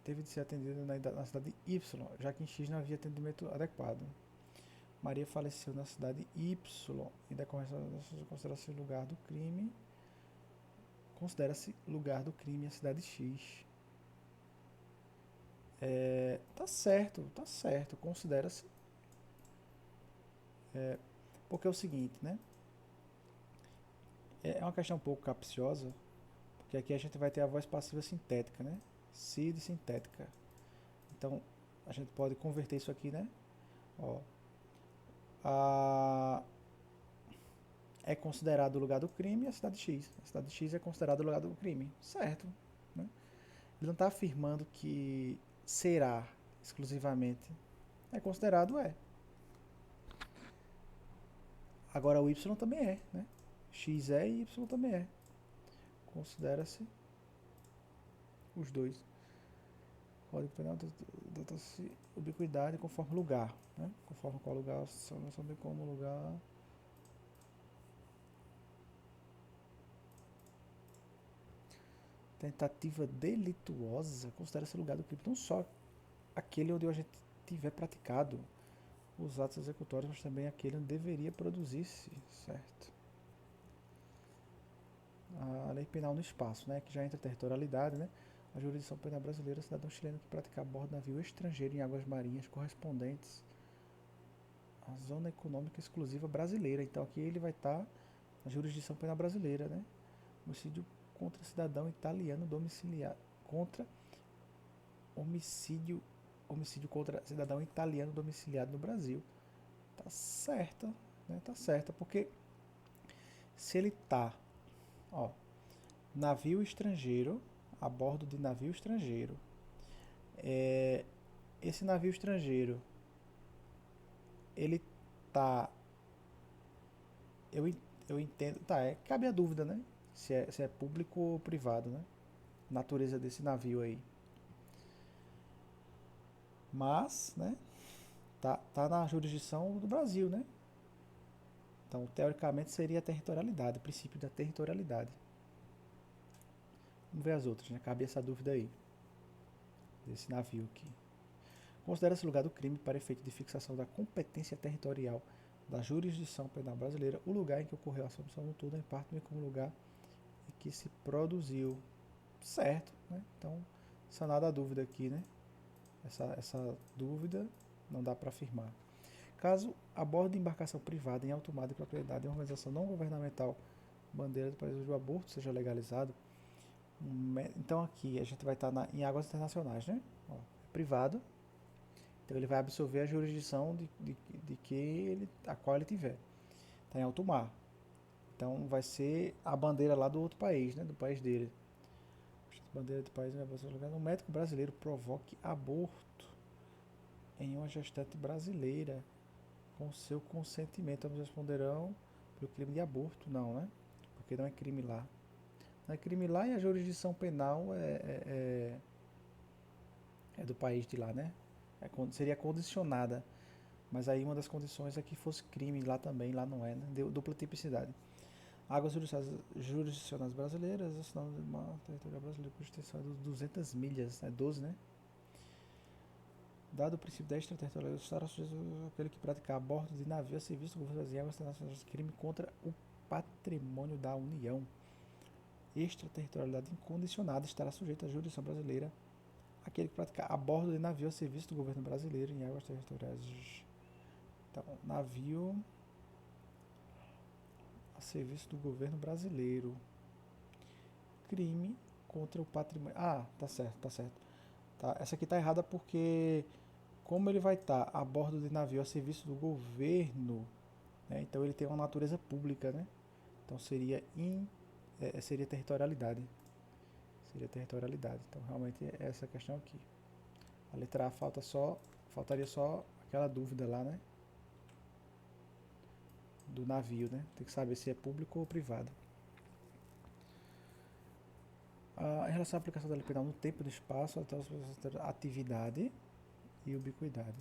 teve de ser atendida na cidade Y, já que em X não havia atendimento adequado. Maria faleceu na cidade Y e considera-se lugar do crime. Considera-se lugar do crime a cidade X. Tá certo, considera-se. Porque é o seguinte, né? É uma questão um pouco capciosa, porque aqui a gente vai ter a voz passiva sintética, né? SID sintética. Então, a gente pode converter isso aqui, né? Ó, é considerado o lugar do crime a cidade X. A cidade X é considerado o lugar do crime. Certo. Né? Ele não está afirmando que será exclusivamente. É considerado, Agora o Y também é, né? X é e Y também é. Considera-se os dois. Código Penal data-se ubiquidade conforme lugar, né? Conforme qual lugar, não sabe como lugar. Tentativa delituosa considera-se lugar do crime, não só aquele onde a gente tiver praticado os atos executórios, mas também aquele onde deveria produzir-se, certo? A lei penal no espaço, né, que já entra a territorialidade, né? A jurisdição penal brasileira, cidadão chileno que praticar a bordo de navio estrangeiro em águas marinhas correspondentes à zona econômica exclusiva brasileira. Então aqui ele vai estar na jurisdição penal brasileira, né? Homicídio contra cidadão italiano domiciliado, homicídio contra cidadão italiano domiciliado no Brasil. Tá certa, né? Tá certa, porque se ele tá, navio estrangeiro, a bordo de navio estrangeiro, esse navio estrangeiro, ele tá, eu entendo, cabe a dúvida, né? Se é público ou privado, né? Natureza desse navio aí. Mas, né? Tá na jurisdição do Brasil, né? Então, teoricamente, seria a territorialidade, o princípio da territorialidade. Vamos ver as outras, né? Cabe essa dúvida aí, desse navio aqui. Considera-se lugar do crime para efeito de fixação da competência territorial da jurisdição penal brasileira o lugar em que ocorreu a ação no todo, em parte, como lugar em que se produziu. Certo, né? Então, sanada a dúvida aqui, né? Essa dúvida não dá para afirmar. Caso a bordo de embarcação privada em alto mar de propriedade de uma organização não governamental, bandeira do país onde o aborto seja legalizado, então aqui a gente vai estar em águas internacionais, né? Privado, então ele vai absorver a jurisdição a qual ele tiver. Está em alto mar, então vai ser a bandeira lá do outro país, né? Do país dele. Bandeira do país no médico brasileiro provoque aborto em uma gestante brasileira com seu consentimento. Ambos responderão pelo crime de aborto, não, né? Porque não é crime lá. Não é crime lá e a jurisdição penal é do país de lá, né? Seria condicionada, mas aí uma das condições é que fosse crime lá também, lá não é, né? Dupla tipicidade. Águas jurisdicionais brasileiras, assinado de mar territorial brasileiro com extensão de 200 milhas, 12, né? Dado o princípio da extraterritorialidade, estará sujeito aquele que praticar a bordo de navio a serviço do governo das águas internacionais crime contra o patrimônio da União. Extraterritorialidade incondicionada estará sujeita à jurisdição brasileira aquele que praticar a bordo de navio a serviço do governo brasileiro em águas territoriais. Então, navio a serviço do governo brasileiro. Crime contra o patrimônio. Ah, tá certo, tá certo. Tá, essa aqui tá errada porque como ele vai estar a bordo de navio a serviço do governo, né, então ele tem uma natureza pública, né? Então seria seria territorialidade. Seria territorialidade. Então realmente é essa questão aqui. A letra A faltaria só aquela dúvida lá, né? Do navio, né? Tem que saber se é público ou privado. Em relação à aplicação da lei penal no tempo e no espaço, até atividade e ubiquidade.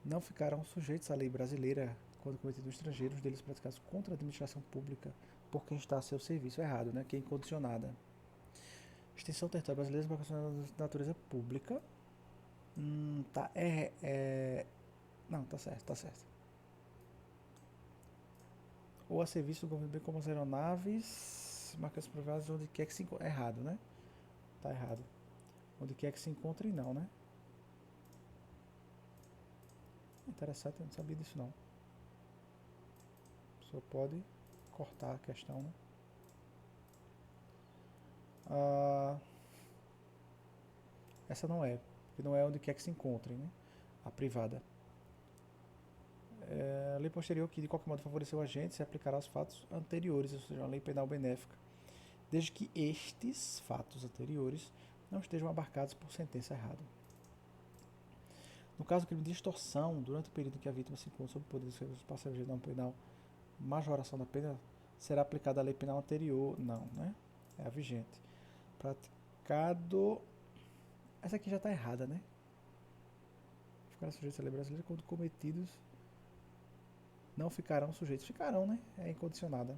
Não ficarão sujeitos à lei brasileira quando cometidos estrangeiros deles praticados contra a administração pública por quem está a seu serviço. Errado, né? Que é incondicionada. Extensão territorial brasileira de natureza pública. Tá. Não, tá certo, tá certo. Ou a serviço do governo, bem como as aeronaves, marcas privadas, onde quer que se encontre. Errado, né? Tá errado. Onde quer que se encontre, não, né? Interessante, eu não sabia disso não. Só pode cortar a questão, né? Essa não é, porque não é onde quer que se encontre, né? A privada. A lei posterior que de qualquer modo favoreceu o agente se aplicará aos fatos anteriores, ou seja, uma lei penal benéfica, desde que estes fatos anteriores não estejam abarcados por sentença errada. No caso do crime de extorsão, durante o período em que a vítima se encontra sob o poder dos passageiros da penal, majoração da pena será aplicada a lei penal anterior. Não, né? É a vigente. Praticado. Essa aqui já está errada, né? Ficará sujeito à lei brasileira quando cometidos. Não ficarão sujeitos. Ficarão, né? É incondicionada.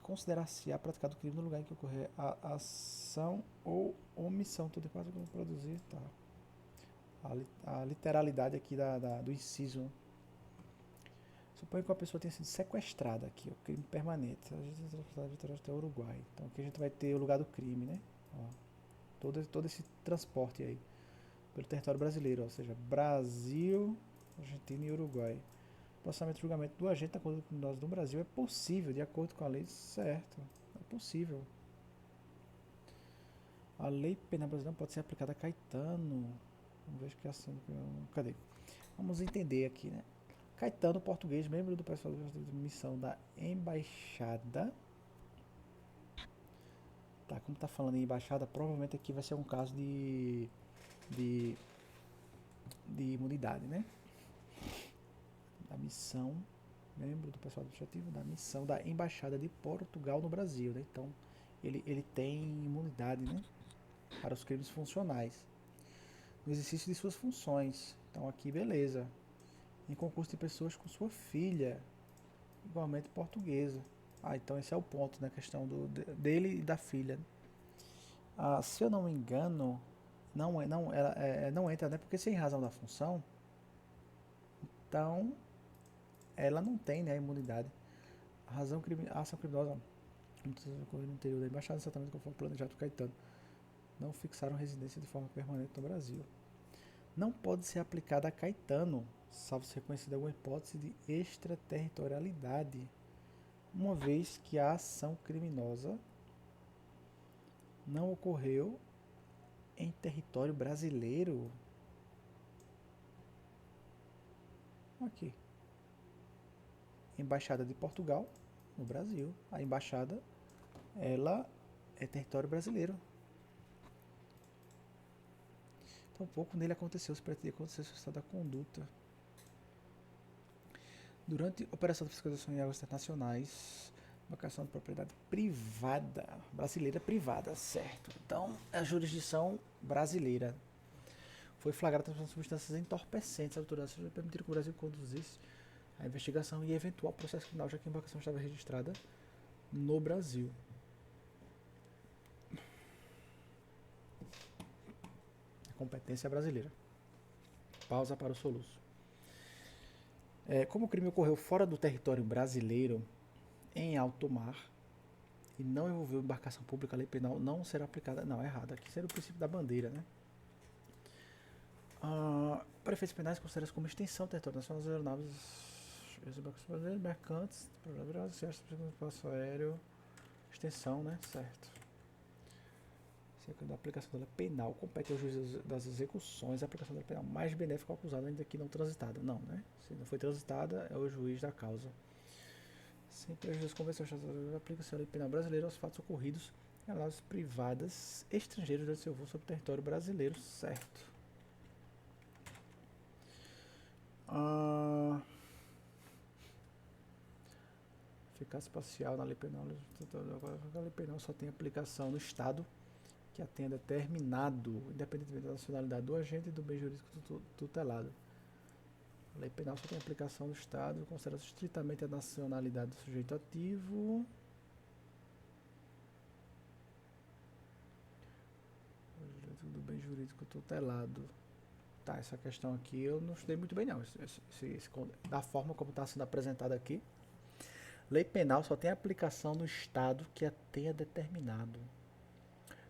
Considerar-se-á praticado o crime no lugar em que ocorrer a ação ou omissão. Tudo quase como produzir. Tá. A literalidade aqui do inciso. Suponho que a pessoa tenha sido sequestrada aqui, ó, crime permanente. A gente vai transportar até o Uruguai. Então aqui a gente vai ter o lugar do crime, né? Ó, todo esse transporte aí pelo território brasileiro, ó, ou seja, Brasil, Argentina e Uruguai. O processamento e julgamento do agente da conduta criminosa do Brasil é possível, de acordo com a lei, certo? É possível. A lei penal brasileira pode ser aplicada a Caetano. Vamos ver que assim. Cadê? Vamos entender aqui, né? Caetano, português, membro do pessoal de missão da embaixada. Tá, como tá falando em embaixada, provavelmente aqui vai ser um caso de imunidade, né? Da missão, membro do pessoal administrativo da missão da embaixada de Portugal no Brasil, né? Então, ele tem imunidade, né? Para os crimes funcionais. No exercício de suas funções. Então, aqui, beleza. Em concurso de pessoas com sua filha, igualmente portuguesa. Então esse é o ponto, né? A questão dele e da filha. Se eu não me engano, não entra, né? Porque sem razão da função, então ela não tem, né, a imunidade. A ação criminosa ocorreu no interior da embaixada, exatamente conforme planejado por Caetano. Não fixaram residência de forma permanente no Brasil. Não pode ser aplicada a Caetano, salvo se reconhecida alguma hipótese de extraterritorialidade, uma vez que a ação criminosa não ocorreu em território brasileiro. Aqui. Embaixada de Portugal, no Brasil. A embaixada, ela é território brasileiro. Então, pouco nele aconteceu, se pretende acontecer o estado da conduta. Durante a operação de fiscalização em águas internacionais, embarcação de propriedade privada, brasileira privada, certo? Então, é a jurisdição brasileira. Foi flagrada a transmissão de substâncias entorpecentes. As autoridades permitiram que o Brasil conduzisse a investigação e eventual processo criminal, já que a embarcação estava registrada no Brasil. A competência brasileira. Pausa para o soluço. Como o crime ocorreu fora do território brasileiro, em alto mar, e não envolveu embarcação pública, a lei penal não será aplicada. Não, é errado. Aqui seria o princípio da bandeira, né? Para efeitos penais, considera-se como extensão do território nacional das aeronaves, embarcações brasileiras, mercantes, espaço aéreo, extensão, né? Certo. Da aplicação da lei penal compete ao juiz das execuções a aplicação da lei penal mais benéfica ao acusado, ainda que não transitada. Não, né? Se não foi transitada, é o juiz da causa. Sem prejuízo das convenções, aplica-se a lei penal brasileira aos fatos ocorridos em aeronaves privadas estrangeiras durante seu voo sobre o território brasileiro. Certo. Eficácia parcial na lei penal. A lei penal só tem aplicação no Estado que a tenha determinado, independentemente da nacionalidade do agente e do bem jurídico tutelado. A lei penal só tem aplicação no Estado, considera-se estritamente a nacionalidade do sujeito ativo. Do bem jurídico tutelado. Tá, essa questão aqui eu não estudei muito bem não, da forma como está sendo apresentada aqui. Lei penal só tem aplicação no Estado que a tenha determinado,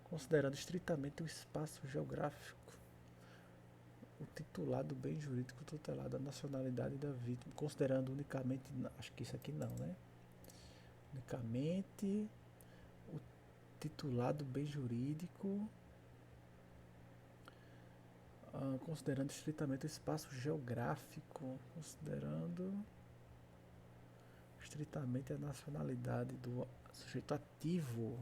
considerando estritamente o espaço geográfico, o titular do bem jurídico tutelado, a nacionalidade da vítima, considerando unicamente, acho que isso aqui não, né? Unicamente o titular do bem jurídico, considerando estritamente o espaço geográfico, considerando estritamente a nacionalidade do sujeito ativo,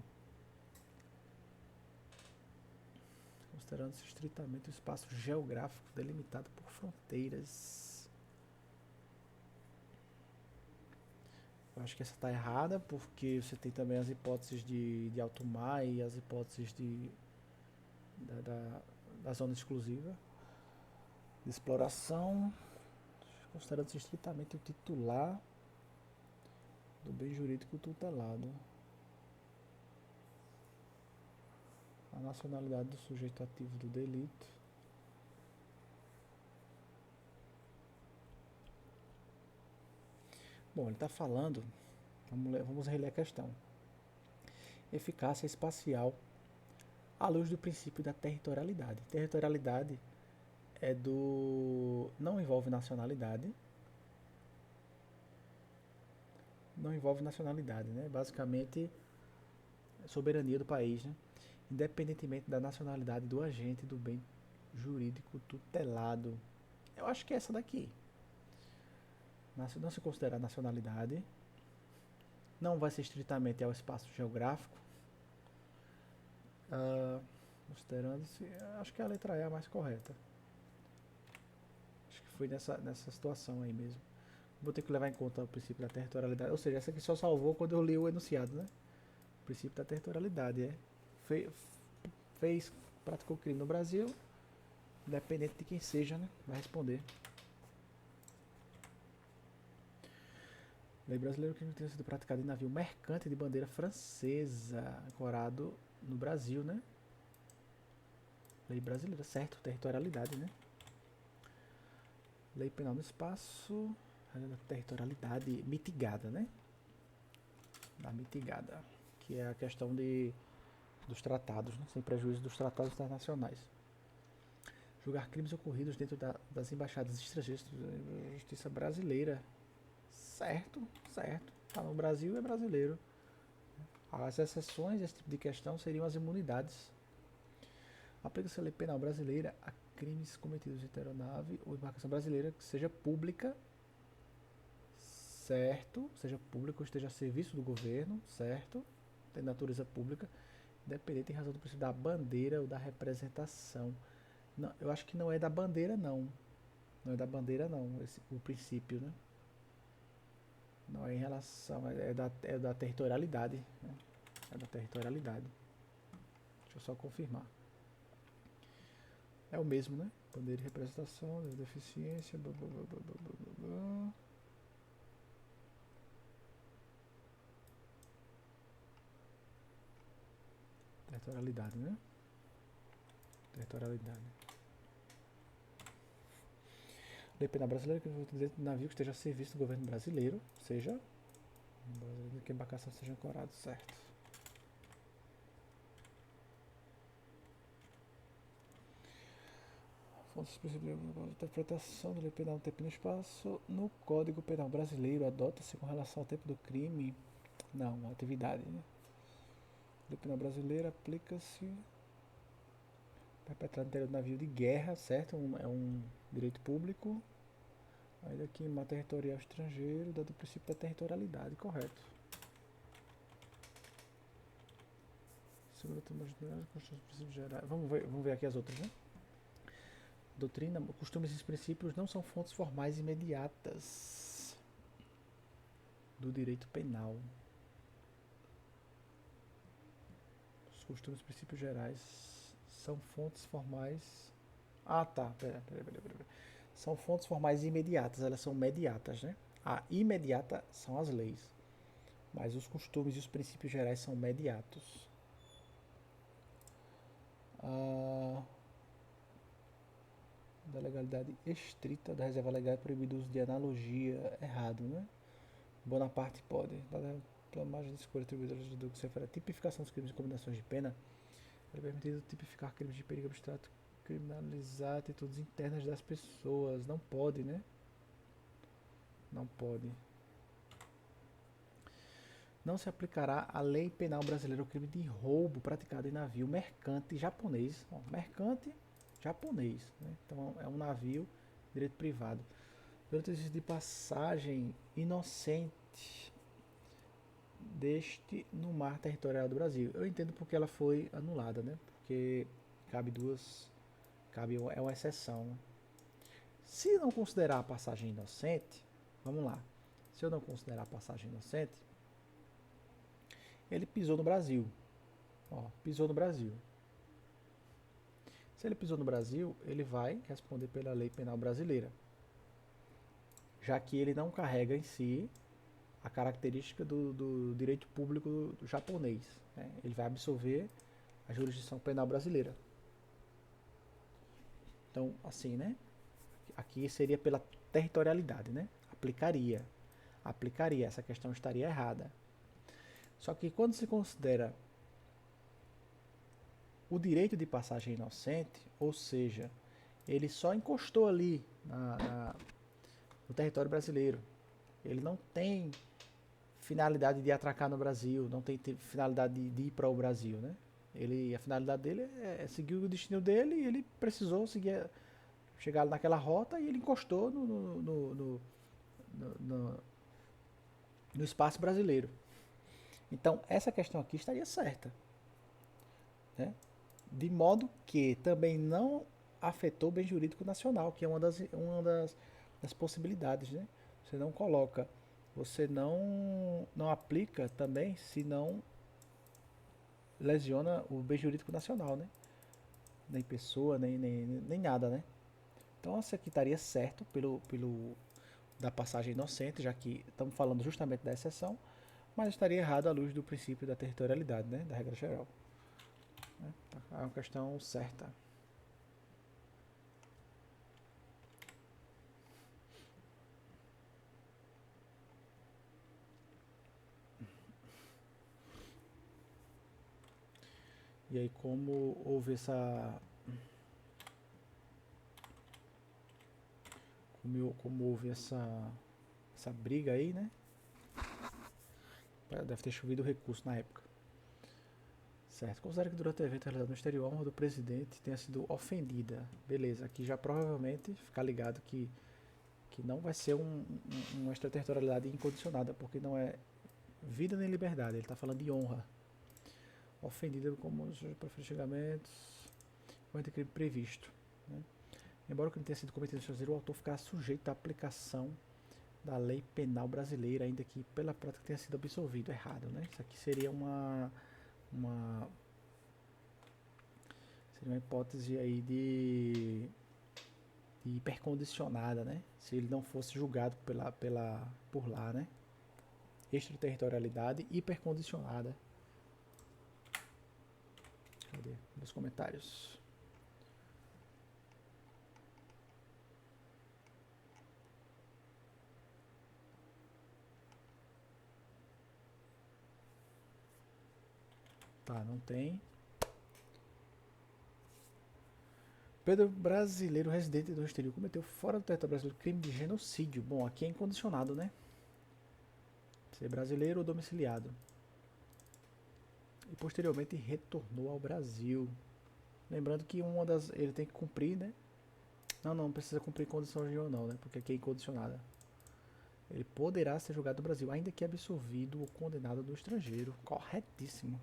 considerando-se estritamente o espaço geográfico delimitado por fronteiras. Eu acho que essa está errada, porque você tem também as hipóteses de alto mar e as hipóteses da zona exclusiva de exploração, considerando-se estritamente o titular do bem jurídico tutelado. A nacionalidade do sujeito ativo do delito. Bom, ele está falando, vamos reler a questão. Eficácia espacial à luz do princípio da territorialidade. Territorialidade não envolve nacionalidade. Não envolve nacionalidade, né? Basicamente, soberania do país, né? Independentemente da nacionalidade do agente do bem jurídico tutelado. Eu acho que é essa daqui. Não se considera nacionalidade. Não vai ser estritamente ao espaço geográfico. Considerando-se, acho que a letra E é a mais correta. Acho que foi nessa situação aí mesmo. Vou ter que levar em conta o princípio da territorialidade. Ou seja, essa aqui só salvou quando eu li o enunciado, né? O princípio da territorialidade praticou crime no Brasil, independente de quem seja, né? Vai responder. Lei brasileira, o crime tenha sido praticado em navio mercante de bandeira francesa, ancorado no Brasil, né? Lei brasileira, certo, territorialidade, né? Lei penal no espaço, territorialidade mitigada, né? Da mitigada, que é a questão dos tratados, né? Sem prejuízo dos tratados internacionais. Julgar crimes ocorridos dentro das embaixadas estrangeiras da justiça brasileira. Certo. Tá no Brasil, é brasileiro. As exceções desse tipo de questão seriam as imunidades. Aplica-se a lei penal brasileira a crimes cometidos em aeronave ou embarcação brasileira que seja pública, certo? Seja pública ou esteja a serviço do governo, certo? Tem natureza pública, independente em razão do princípio da bandeira ou da representação. Não, eu acho que não é da bandeira, não. Não é da bandeira, não, o princípio, né? Não é em relação, é da territorialidade, né? É da territorialidade. Deixa eu só confirmar. É o mesmo, né? Bandeira de representação, de deficiência, blá, blá, blá, blá, blá, blá, blá. Territorialidade, né? Territorialidade. Lei penal brasileira que dentro do navio que esteja a serviço do governo brasileiro, seja que a embarcação seja ancorada, certo? Fontes princípios de interpretação da lei penal no tempo e no espaço. No Código Penal Brasileiro, adota-se com relação ao tempo do crime. Não, a atividade, né? Lei penal brasileira aplica-se perpetrado no interior do navio de guerra, certo? É um direito público. Aí daqui em mar territorial estrangeiro, dado o princípio da territorialidade, correto. Segunda turma de princípios gerais. Vamos ver aqui as outras, né? Doutrina, costumes e princípios não são fontes formais imediatas do direito penal. Os costumes e princípios gerais são fontes formais. Ah, tá. Pera. São fontes formais imediatas, elas são mediatas, né? A imediata são as leis, mas os costumes e os princípios gerais são mediatos. Da legalidade estrita da reserva legal é proibido o uso de analogia, errado, né? Bonaparte pode. Pela margem de escolha atribuída do que se refere à tipificação dos crimes e combinações de pena, é permitido tipificar crimes de perigo abstrato, criminalizar atitudes internas das pessoas. Não pode, né? Não pode. Não se aplicará a lei penal brasileira ao crime de roubo praticado em navio mercante japonês. Mercante japonês, né? Então é um navio de direito privado. Durante o exercício de passagem inocente deste no mar territorial do Brasil. Eu entendo porque ela foi anulada, né? Porque é uma exceção, né? Se não considerar a passagem inocente, vamos lá. Se eu não considerar a passagem inocente, ele pisou no Brasil. Pisou no Brasil. Se ele pisou no Brasil, ele vai responder pela lei penal brasileira, já que ele não carrega em si a característica do direito público do japonês, né? Ele vai absorver a jurisdição penal brasileira. Então, assim, né? Aqui seria pela territorialidade, né? Aplicaria. Essa questão estaria errada. Só que quando se considera o direito de passagem inocente, ou seja, ele só encostou ali no território brasileiro. Ele não tem finalidade de atracar no Brasil, não tem finalidade de ir para o Brasil, né? A finalidade dele é seguir o destino dele, e ele precisou chegar naquela rota e ele encostou no espaço brasileiro. Então, essa questão aqui estaria certa, né? De modo que também não afetou o bem jurídico nacional, que é uma das possibilidades, né? Você não aplica também se não lesiona o bem jurídico nacional, né? Nem pessoa, nem nada, né? Então, essa aqui estaria certo da passagem inocente, já que estamos falando justamente da exceção, mas estaria errado à luz do princípio da territorialidade, né? Da regra geral. É uma questão certa. E aí, como houve essa briga aí, né? Deve ter chovido recurso na época. Certo. Considera que durante o evento realizado no exterior, a honra do presidente tenha sido ofendida. Beleza, aqui já provavelmente ficar ligado que não vai ser uma extraterritorialidade incondicionada, porque não é vida nem liberdade, ele está falando de honra. Ofendida como os xingamentos, como crime previsto, né? Embora o crime tenha sido cometido no estrangeiro, o autor ficará sujeito à aplicação da lei penal brasileira, ainda que pela prática tenha sido absolvido. Errado, né? Isso aqui seria uma hipótese aí de hipercondicionada, né? Se ele não fosse julgado por lá, né? Extraterritorialidade hipercondicionada. Cadê? Nos comentários. Tá, não tem. Pedro brasileiro residente do exterior cometeu fora do território brasileiro crime de genocídio. Bom, aqui é incondicionado, né? Ser brasileiro ou domiciliado. E posteriormente retornou ao Brasil. Lembrando que ele tem que cumprir, né? Não precisa cumprir condição de ou não, né? Porque aqui é incondicionada. Ele poderá ser julgado no Brasil, ainda que absolvido ou condenado no estrangeiro. Corretíssimo.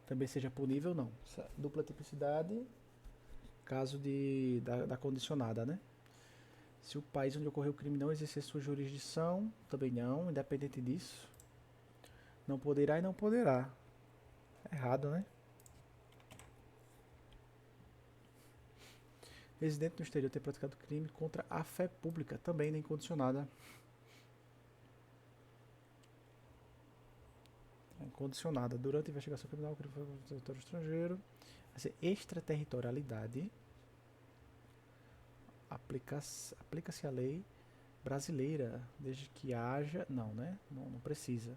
Também seja punível ou não. Essa dupla tipicidade, caso da condicionada, né? Se o país onde ocorreu o crime não exercer sua jurisdição, também não, independente disso. Não poderá e não poderá. Errado, né? Residente no exterior ter praticado crime contra a fé pública, também nem condicionada. Condicionada. Durante a investigação criminal, crime foi contra o território estrangeiro. Vai ser extraterritorialidade. Aplica-se a lei brasileira, desde que haja... Não, né? Não precisa.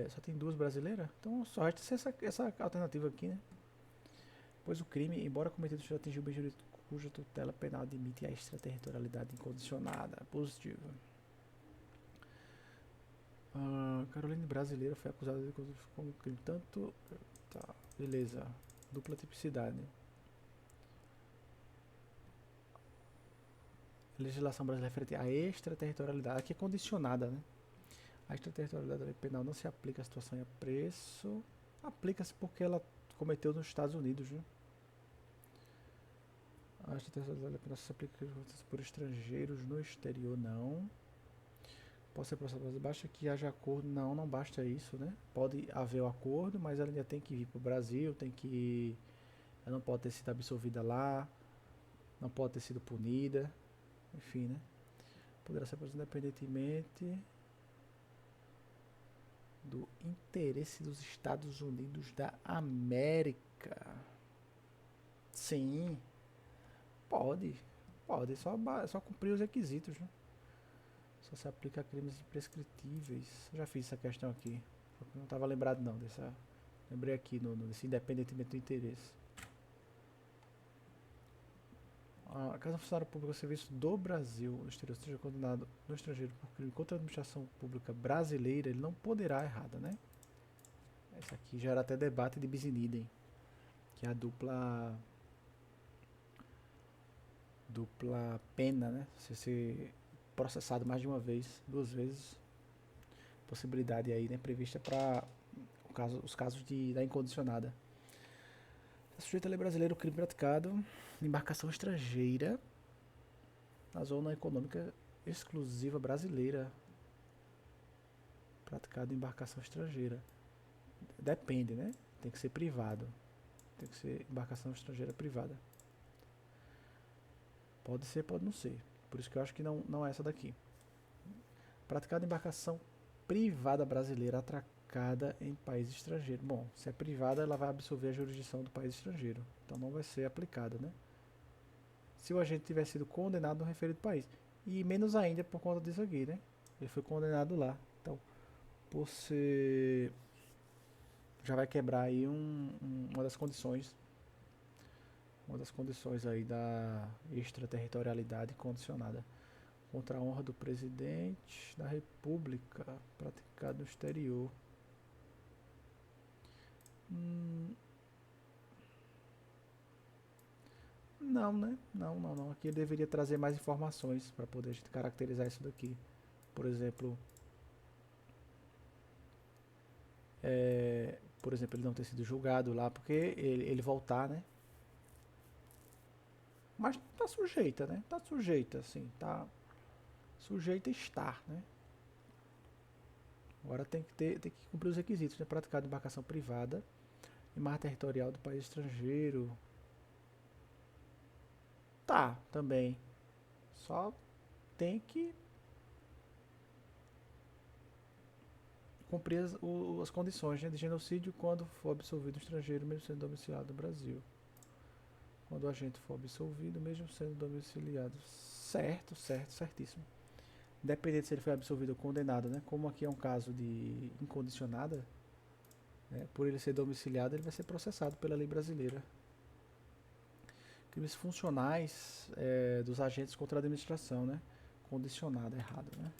Só tem duas brasileiras? Então só resta ser essa alternativa aqui, né? Pois o crime, embora cometido seja atingiu o bem jurídico cuja tutela penal admite a extraterritorialidade incondicionada. Positivo. Caroline brasileira foi acusada de como crime tanto... Tá, beleza. Dupla tipicidade. Legislação brasileira referente à extraterritorialidade. Aqui é condicionada, né? A extraterritorialidade da lei penal não se aplica à situação e a preço. Aplica-se porque ela cometeu nos Estados Unidos, né? A extraterritorialidade da lei penal se aplica por estrangeiros no exterior, não. Pode ser processado, basta que haja acordo. Não basta isso, né? Pode haver o acordo, mas ela ainda tem que vir para o Brasil, ela não pode ter sido absolvida lá, não pode ter sido punida, enfim, né? Poderá ser processada independentemente do interesse dos Estados Unidos da América. Sim, pode, só cumprir os requisitos, né? Só se aplica a crimes imprescritíveis. Eu já fiz essa questão aqui. Não estava lembrado não dessa. Lembrei aqui desse independentemente do interesse. Caso um funcionário público ao serviço do Brasil no exterior seja condenado no estrangeiro por crime contra a administração pública brasileira, ele não poderá errada, né? Essa aqui gera até debate de bis in idem, que é a dupla pena, né? Se ser processado mais de uma vez, duas vezes, possibilidade aí, né, prevista para os casos da incondicionada. É sujeito à lei brasileira o crime praticado em embarcação estrangeira na zona econômica exclusiva brasileira. Praticado em embarcação estrangeira. Depende, né? Tem que ser privado. Tem que ser embarcação estrangeira privada. Pode ser, pode não ser. Por isso que eu acho que não é essa daqui. Praticada em embarcação privada brasileira atracada em país estrangeiro. Bom, se é privada, ela vai absorver a jurisdição do país estrangeiro. Então não vai ser aplicada, né? Se o agente tiver sido condenado no referido país. E menos ainda por conta disso aqui, né? Ele foi condenado lá. Então, por ser... já vai quebrar aí uma das condições. Uma das condições aí da extraterritorialidade condicionada. Contra a honra do presidente da República, praticado no exterior. Não, né? Não. Aqui ele deveria trazer mais informações para poder a gente caracterizar isso daqui. Por exemplo, ele não ter sido julgado lá, porque ele voltar, né? Mas tá sujeita, né? Tá sujeita, assim, tá sujeita a estar, né? Agora tem que cumprir os requisitos, né? Praticado em embarcação privada em mar territorial do país estrangeiro. Tá, também. Só tem que cumprir as condições, né, de genocídio quando for absolvido o estrangeiro, mesmo sendo domiciliado no Brasil. Quando o agente for absolvido, mesmo sendo domiciliado. Certíssimo. Independente se ele foi absolvido ou condenado, né? Como aqui é um caso de incondicionada, Por ele ser domiciliado, ele vai ser processado pela lei brasileira. Crimes funcionais dos agentes contra a administração, né? Condicionado, errado, né?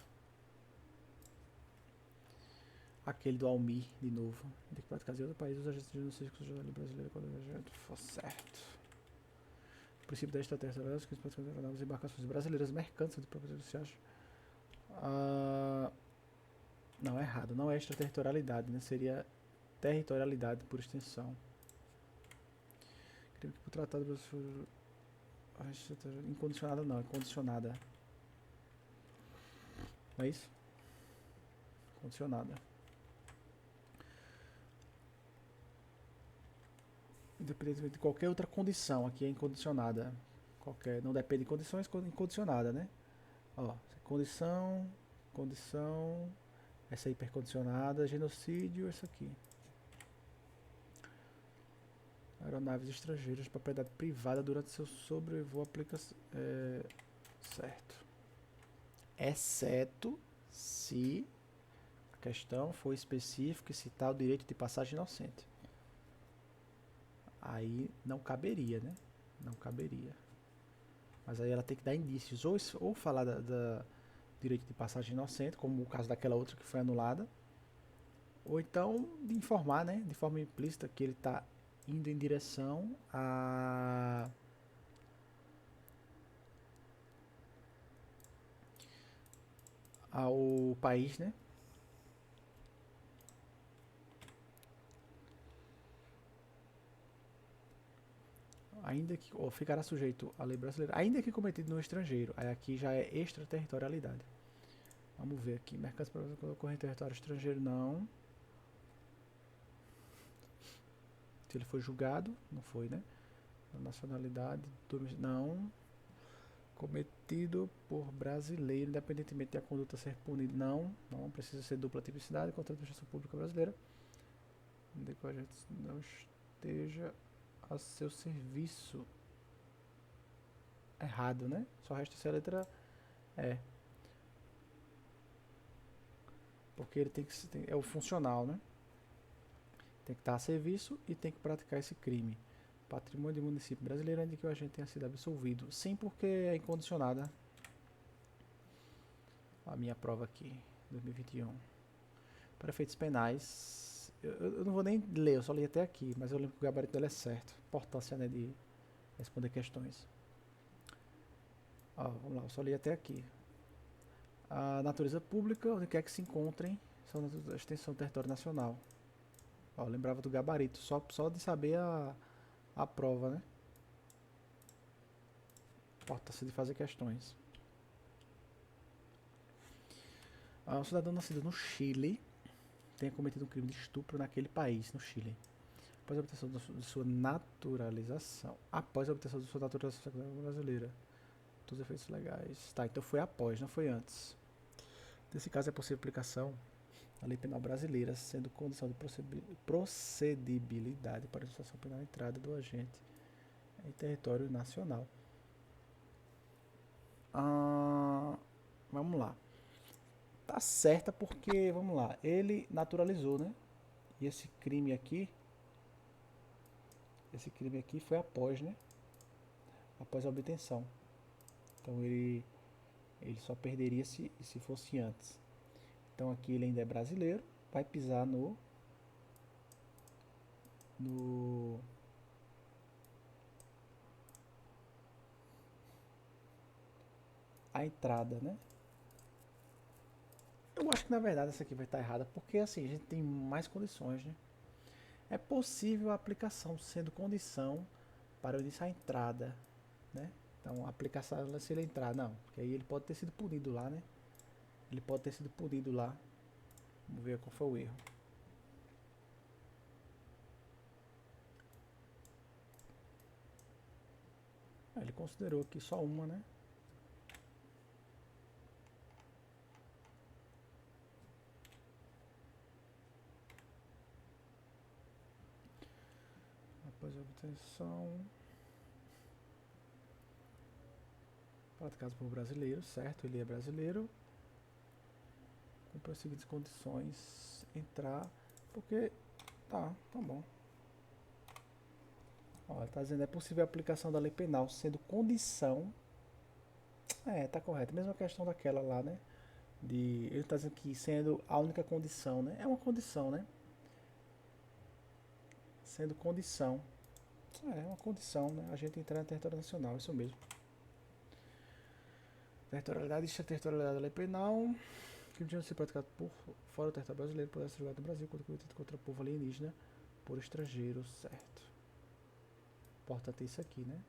Aquele do Almir, de novo. De que praticar em outro país, os agentes de denúncia contra a lei brasileira quando o agente for certo. O princípio da extraterritorialidade, os crimes praticados nas embarcações brasileiras mercantes de propriedade judiciais. Não, é errado. Não é extraterritorialidade, né? Seria territorialidade por extensão. Crime que por tratado brasileiro. Incondicionada não, é condicionada. Não é isso? Condicionada. Independentemente de qualquer outra condição, aqui é incondicionada. Não depende de condições, incondicionada, né? Ó, condição, essa hipercondicionada, genocídio, essa aqui. Aeronaves estrangeiras de propriedade privada durante seu sobrevoo aplica certo. Exceto se a questão for específica e citar o direito de passagem inocente. Aí não caberia, né? Não caberia. Mas aí ela tem que dar indícios, ou falar da direito de passagem inocente, como o caso daquela outra que foi anulada, ou então de informar, né? De forma implícita que ele está indo em direção ao país, né? Ainda que ficará sujeito à lei brasileira, ainda que cometido no estrangeiro. Aí aqui já é extraterritorialidade. Vamos ver aqui. Mercantes para ocorrer em território estrangeiro, não. Se ele foi julgado, não foi, né? Nacionalidade, não. Cometido por brasileiro, independentemente da conduta ser punida, não. Não precisa ser dupla tipicidade contra a administração pública brasileira. Onde que a gente não esteja a seu serviço. Errado, né? Só resta essa letra porque ele tem que é o funcional, né? Tem que estar a serviço e tem que praticar esse crime. Patrimônio do município brasileiro, ainda que o agente tenha sido absolvido. Sim, porque é incondicionada. A minha prova aqui, 2021. Para efeitos penais, eu não vou nem ler, eu só li até aqui, mas eu lembro que o gabarito dela é certo. Importância, né, de responder questões. Vamos lá, eu só li até aqui. A natureza pública, onde quer que se encontrem, são a extensão do território nacional. Lembrava do gabarito, só de saber a prova, né? Importância de fazer questões. Um cidadão nascido no Chile tenha cometido um crime de estupro naquele país, no Chile. Após a obtenção de sua naturalização. Após a obtenção de sua naturalização brasileira. Todos os efeitos legais. Tá, então foi após, não foi antes. Nesse caso é possível aplicação da lei penal brasileira, sendo condição de procedibilidade para a situação penal entrada do agente em território nacional. Vamos lá. Tá certa porque, vamos lá, ele naturalizou, né? E esse crime aqui foi após, né? Após a obtenção. Então ele só perderia se fosse antes. Então aqui ele ainda é brasileiro, vai pisar a entrada, né? Eu acho que na verdade essa aqui vai estar errada, porque assim, a gente tem mais condições, né? É possível a aplicação sendo condição para eu iniciar a entrada, né? Então a aplicação se ele entrar, não, porque aí ele pode ter sido punido lá, né? Ele pode ter sido punido lá. Vamos ver qual foi o erro. Ele considerou aqui só uma, né? Após a obtenção, praticado por brasileiro, certo? Ele é brasileiro. Cumpre as seguintes condições: entrar, porque Tá bom. Ó, tá dizendo é possível a aplicação da lei penal sendo condição. Tá correto. Mesma questão daquela lá, né? Ele tá dizendo que sendo a única condição, né? É uma condição, né? Sendo condição. É uma condição, né? A gente entrar no território nacional, isso mesmo. Territorialidade e extraterritorialidade da lei penal. Crime de ser praticado por fora do território brasileiro poderá ser julgado no Brasil contra o povo alienígena por estrangeiro, certo? Importante isso aqui, né?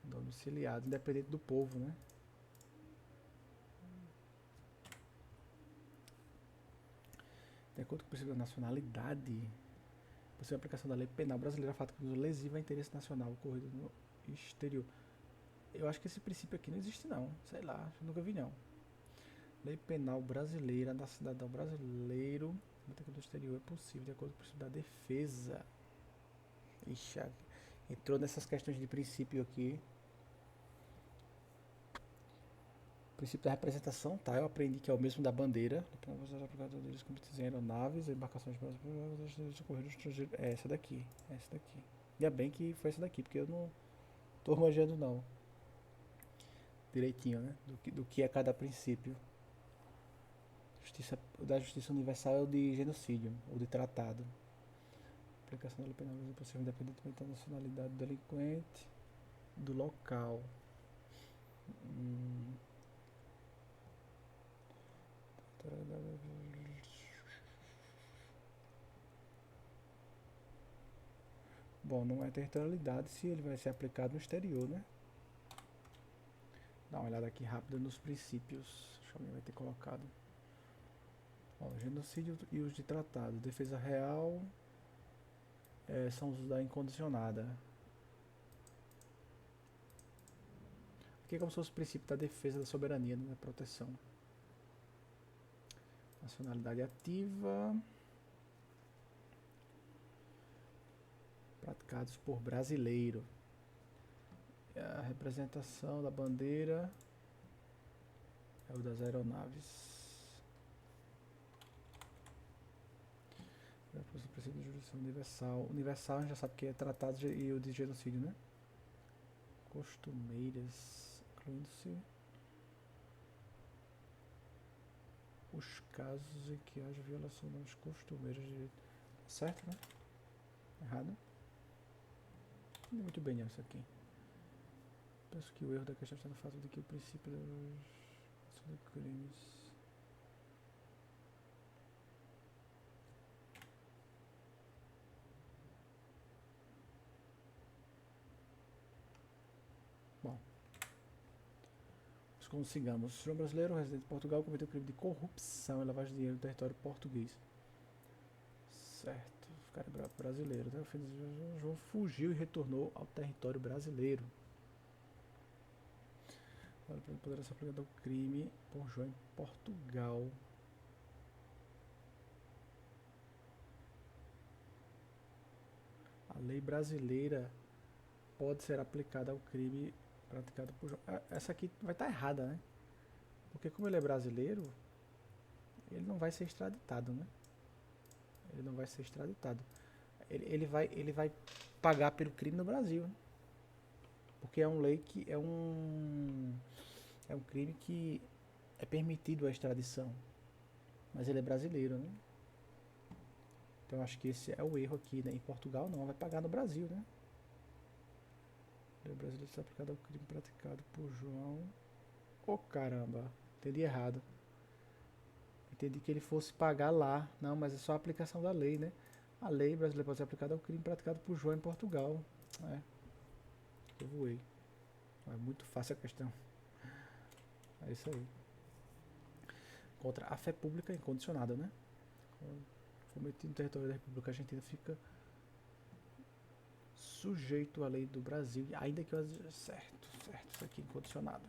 Domiciliado, independente do povo, né? De acordo com o princípio da nacionalidade, possível aplicação da lei penal brasileira, fato que nos lesiva a interesse nacional ocorrido no exterior. Eu acho que esse princípio aqui não existe não, sei lá, eu nunca vi não. Lei penal brasileira, da cidadão brasileiro, do exterior é possível, de acordo com o princípio da defesa. Ixi, entrou nessas questões de princípio aqui. O princípio da representação, tá? Eu aprendi que é o mesmo da bandeira. Em aeronaves, embarcações estrangeiros. É essa daqui. Ainda bem que foi essa daqui, porque eu não tô manjando não. Direitinho, né? Do que é cada princípio. Da justiça universal é o de genocídio, ou de tratado. Aplicação da lei penal é possível independentemente da nacionalidade do delinquente, do local. Bom, não é territorialidade se ele vai ser aplicado no exterior, né? Dá uma olhada aqui rápida nos princípios. Acho que alguém vai ter colocado. Ó, genocídio e os de tratado. Defesa real são os da incondicionada. Aqui é como se fosse o princípio da defesa da soberania, da proteção. Nacionalidade ativa. Praticados por brasileiro. A representação da bandeira é o das aeronaves. O princípio de jurisdição universal. Universal a gente já sabe que é tratado e o de genocídio, né? Costumeiras, incluindo-se os casos em que haja violação das costumeiras de direito. Certo, né? Errado. Não muito bem isso aqui. Penso que o erro da questão está no fato de que o princípio dos crimes. Bom, consigamos. O João brasileiro, residente de Portugal, cometeu crime de corrupção e lavagem de dinheiro no território português. Certo. O cara é brasileiro. Né? O João fugiu e retornou ao território brasileiro. Poderá ser aplicado ao crime por João em Portugal. A lei brasileira pode ser aplicada ao crime praticado por João. Essa aqui vai estar errada, né? Porque como ele é brasileiro, ele não vai ser extraditado, né? Ele não vai ser extraditado. Ele vai pagar pelo crime no Brasil, né? Porque é uma lei que é um crime que é permitido a extradição. Mas ele é brasileiro, né? Então acho que esse é o erro aqui, né? Em Portugal não, vai pagar no Brasil, né? O brasileiro está aplicado ao crime praticado por João. Oh, caramba, entendi errado. Entendi que ele fosse pagar lá. Não, mas é só a aplicação da lei, né? A lei brasileira pode ser aplicada ao crime praticado por João em Portugal. Eu voei. É muito fácil a questão. É isso aí. Contra a fé pública incondicionada, né? Cometido no território da República Argentina fica sujeito à lei do Brasil, ainda que certo, isso aqui incondicionado.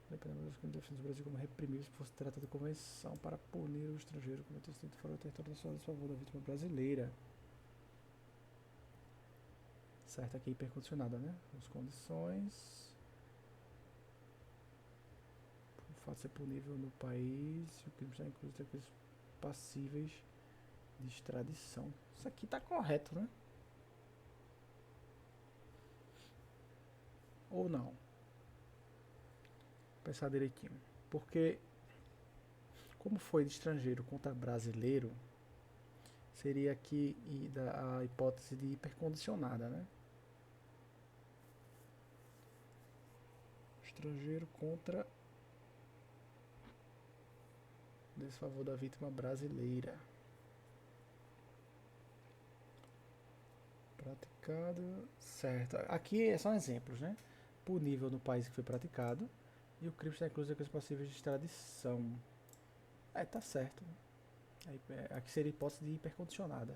Dependendo dos crimes definidos do Brasil como reprimíveis, se fosse tratada de convenção para punir o estrangeiro cometido fora do território nacional a favor da vítima brasileira. Certo, aqui hipercondicionada, né? As condições. O fato de ser punível no país, o crime está incluso daqueles passíveis de extradição. Isso aqui tá correto, né? Ou não? Vou pensar direitinho. Porque, como foi de estrangeiro contra brasileiro, seria aqui a hipótese de hipercondicionada, né? Estrangeiro contra desfavor da vítima brasileira. Praticado, certo. Aqui são exemplos, né? Por nível no país que foi praticado e o crime está incluso em passíveis de extradição. Tá certo. Aqui seria hipótese de hipercondicionada.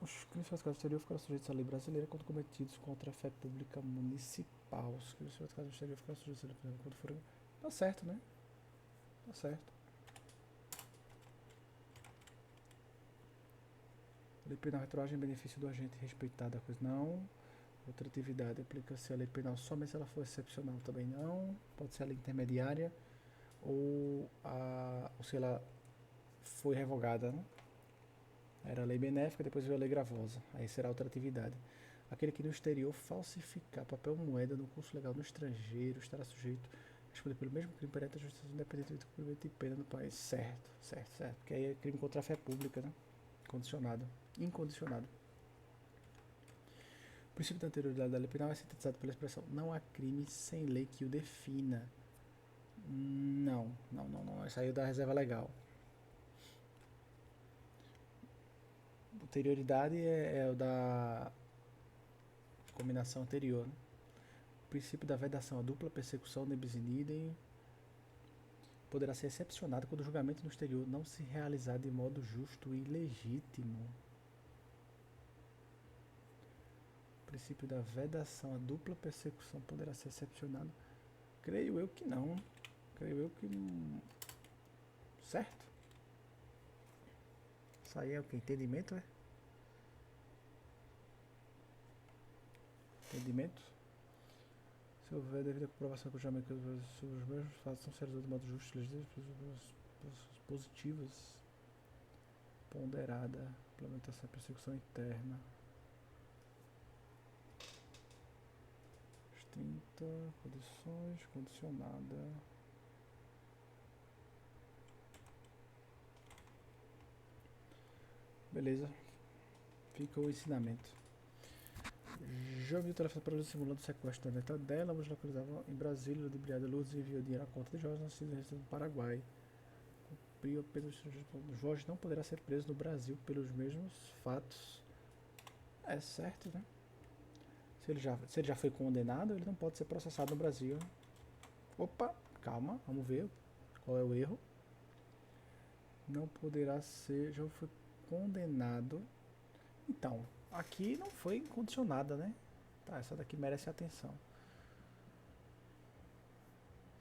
Os crimes praticados no exterior ficaram sujeitos à lei brasileira quando cometidos contra a fé pública municipal. Os crimes praticados no exterior ficaram sujeitos à lei brasileira quando foram... Tá certo, né? Tá certo. Lei penal retroage em benefício do agente respeitado a coisa. Não. Outra atividade aplica-se a lei penal somente se ela for excepcional. Também não. Pode ser a lei intermediária ou se ela foi revogada, né? Era a lei benéfica, depois veio a lei gravosa. Aí será outra atividade. Aquele que no exterior falsificar papel moeda no curso legal no estrangeiro estará sujeito a responder pelo mesmo crime perante a justiça independente do cumprimento de pena no país. Certo. Porque aí é crime contra a fé pública, né? Condicionado. Incondicionado. O princípio da anterioridade da lei penal é sintetizado pela expressão não há crime sem lei que o defina. Não. Essa aí é da reserva legal. Anterioridade é o da combinação anterior, né? O princípio da vedação, a dupla persecução nebis in idem poderá ser excepcionado quando o julgamento no exterior não se realizar de modo justo e legítimo. O princípio da vedação, a dupla persecução poderá ser excepcionado. Creio eu que não. Certo? Isso aí é o que? Entendimento, é? Entendimento? Se houver devida comprovação que o julgamento sobre os mesmos fatos são realizados de modo justo, legítimo, positivas, ponderada, implementação e persecução interna, extinta, condições, condicionada. Beleza. Fica o ensinamento. Já viu o telefone para simulando o sequestro da neta dela, mas localizava em Brasília, ludibriada Lourdes e enviou dinheiro à conta de Jorge, nascido no Paraguai. Cumpriu apenas Jorge não poderá ser preso no Brasil pelos mesmos fatos. É certo, né? Se ele já foi condenado, ele não pode ser processado no Brasil. Opa, calma, vamos ver qual é o erro. Não poderá ser, já foi condenado. Então, aqui não foi condicionada, né? Tá, essa daqui merece atenção.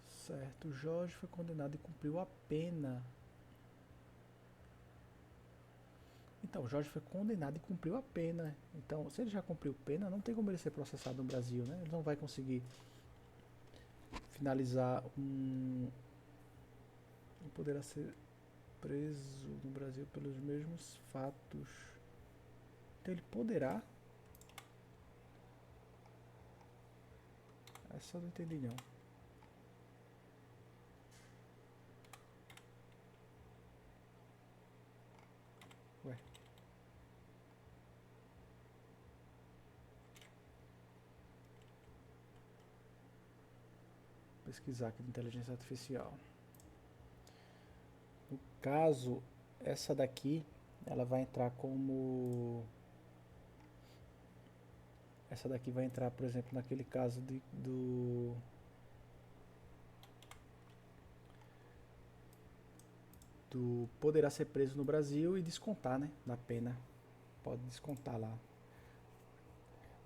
Certo, Jorge foi condenado e cumpriu a pena. Então, Jorge foi condenado e cumpriu a pena. Então, se ele já cumpriu pena, não tem como ele ser processado no Brasil, né? Ele não vai conseguir finalizar não poderá ser preso no Brasil pelos mesmos fatos. Então ele poderá. Essa eu não entendi não. Ué. Pesquisar aqui de inteligência artificial. No caso, essa daqui, ela vai entrar como... Essa daqui vai entrar, por exemplo, naquele caso do poderá ser preso no Brasil e descontar, né, da pena. Pode descontar lá.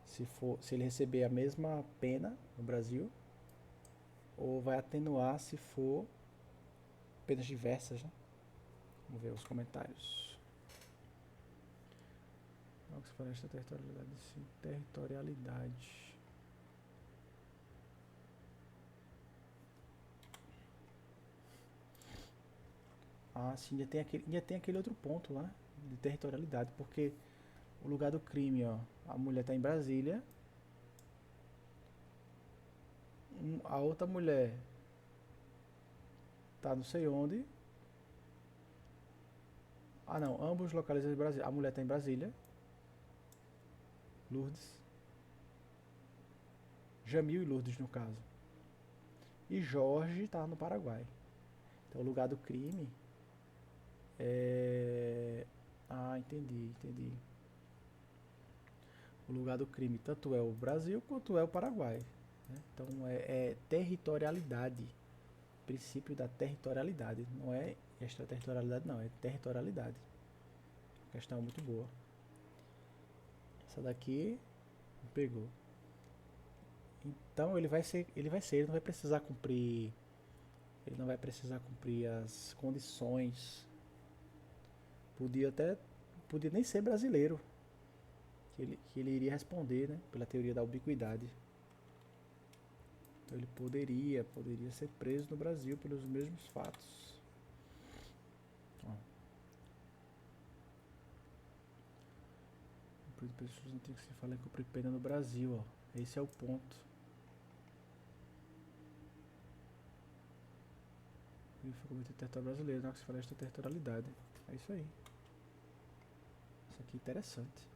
Se ele receber a mesma pena no Brasil, ou vai atenuar se for penas diversas, né? Vamos ver os comentários. Algo que se parece territorialidade. Sim, territorialidade. Ah, sim, ainda tem aquele outro ponto lá, de territorialidade, porque o lugar do crime, ó, a mulher tá em Brasília, a outra mulher tá não sei onde. Ah não, ambos localizados em Brasília. A mulher tá em Brasília, Lourdes. Jamil e Lourdes no caso. E Jorge tá no Paraguai. Então o lugar do crime é... Ah, entendi. O lugar do crime tanto é o Brasil quanto é o Paraguai, né? Então é territorialidade. Princípio da territorialidade. Não é extraterritorialidade, não. É territorialidade. Questão muito boa. Essa daqui pegou. Então ele não vai precisar cumprir, as condições. Podia nem ser brasileiro, que ele iria responder, né, pela teoria da ubiquidade. Então ele poderia ser preso no Brasil pelos mesmos fatos. Ó. Por pessoas não tem que se falar em cumprir pena no Brasil, ó. Esse é o ponto. Ele foi cometido em território brasileiro, não é que se fala de territorialidade. É isso aí. Isso aqui é interessante.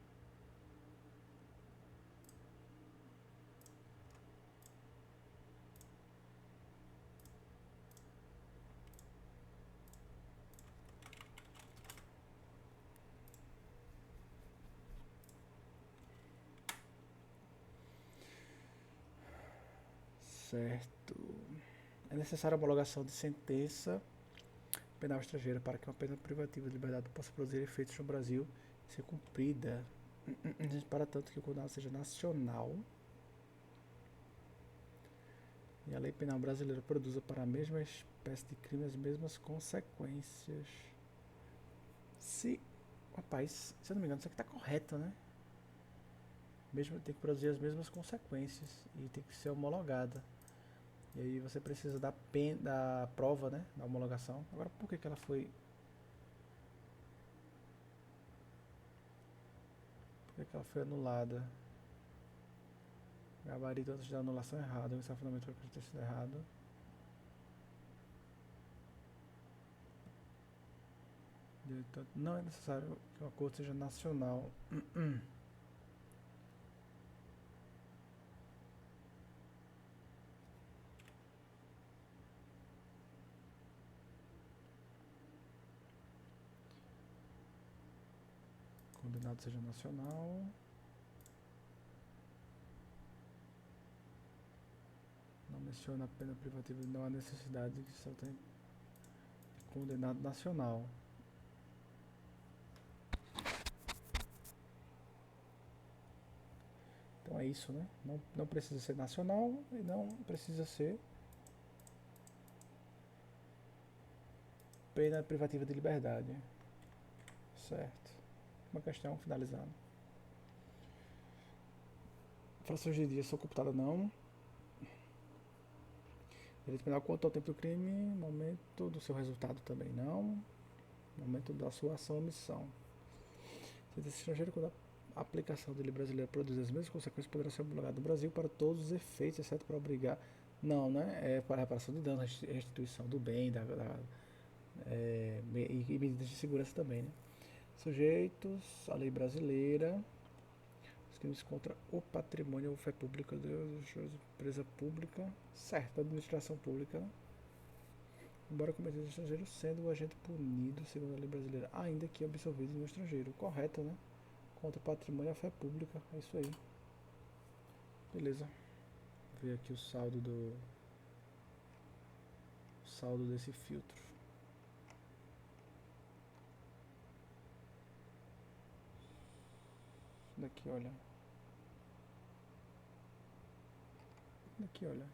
Certo. É necessária a homologação de sentença penal estrangeira para que uma pena privativa de liberdade possa produzir efeitos no Brasil e ser cumprida. Para tanto que o condenado seja nacional e a lei penal brasileira produza para a mesma espécie de crime as mesmas consequências. Rapaz, se eu não me engano, isso aqui está correto, né? Mesmo tem que produzir as mesmas consequências e tem que ser homologada. E aí você precisa da prova, né, da homologação. Agora, por que ela foi... Por que ela foi anulada? Gabarito antes da anulação errada. O fundamento foi ter sido errado. Não é necessário que o acordo seja nacional. Condenado seja nacional. Não menciona a pena privativa, não há necessidade que só tem condenado nacional. Então é isso, né? Não precisa ser nacional e não precisa ser pena privativa de liberdade. Certo. Uma questão finalizada. Frações de dia são computadas não. Direito penal quanto ao tempo do crime, momento do seu resultado também não. Momento da sua ação ou omissão. Sentença estrangeira, quando a aplicação da lei brasileira produzir as mesmas consequências, poderá ser homologada no Brasil para todos os efeitos, exceto para obrigar. Não, né? É para reparação de danos, restituição do bem, e medidas de segurança também, né? Sujeitos à lei brasileira, os crimes contra o patrimônio ou fé pública, empresa pública, certa administração pública, embora cometido no estrangeiro, sendo o agente punido segundo a lei brasileira, ainda que absolvido no estrangeiro. Correto, né? Contra o patrimônio e a fé pública, é isso aí. Beleza. Vou ver aqui o saldo desse filtro. Daqui, olha. Daqui, olha.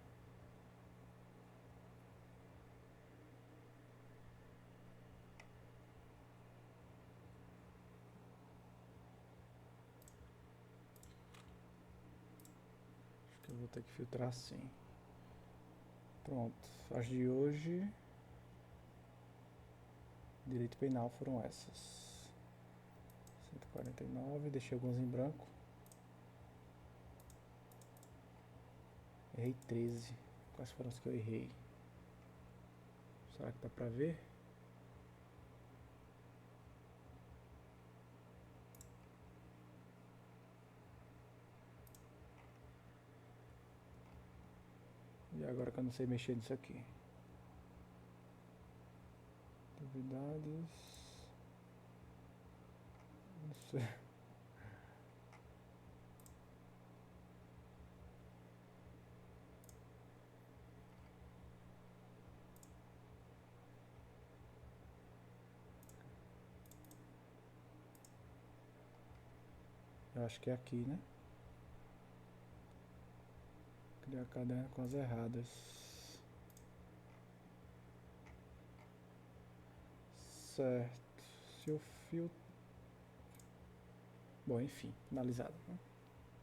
Acho que eu vou ter que filtrar assim. Pronto. As de hoje. Direito penal foram essas. 149, deixei alguns em branco. Errei 13. Quais foram as que eu errei? Será que dá pra ver? E agora que eu não sei mexer nisso aqui. Atividades. Não sei. Eu acho que é aqui, né? Criar caderno com as erradas. Certo. Se o fio... Bom, enfim, finalizado, né?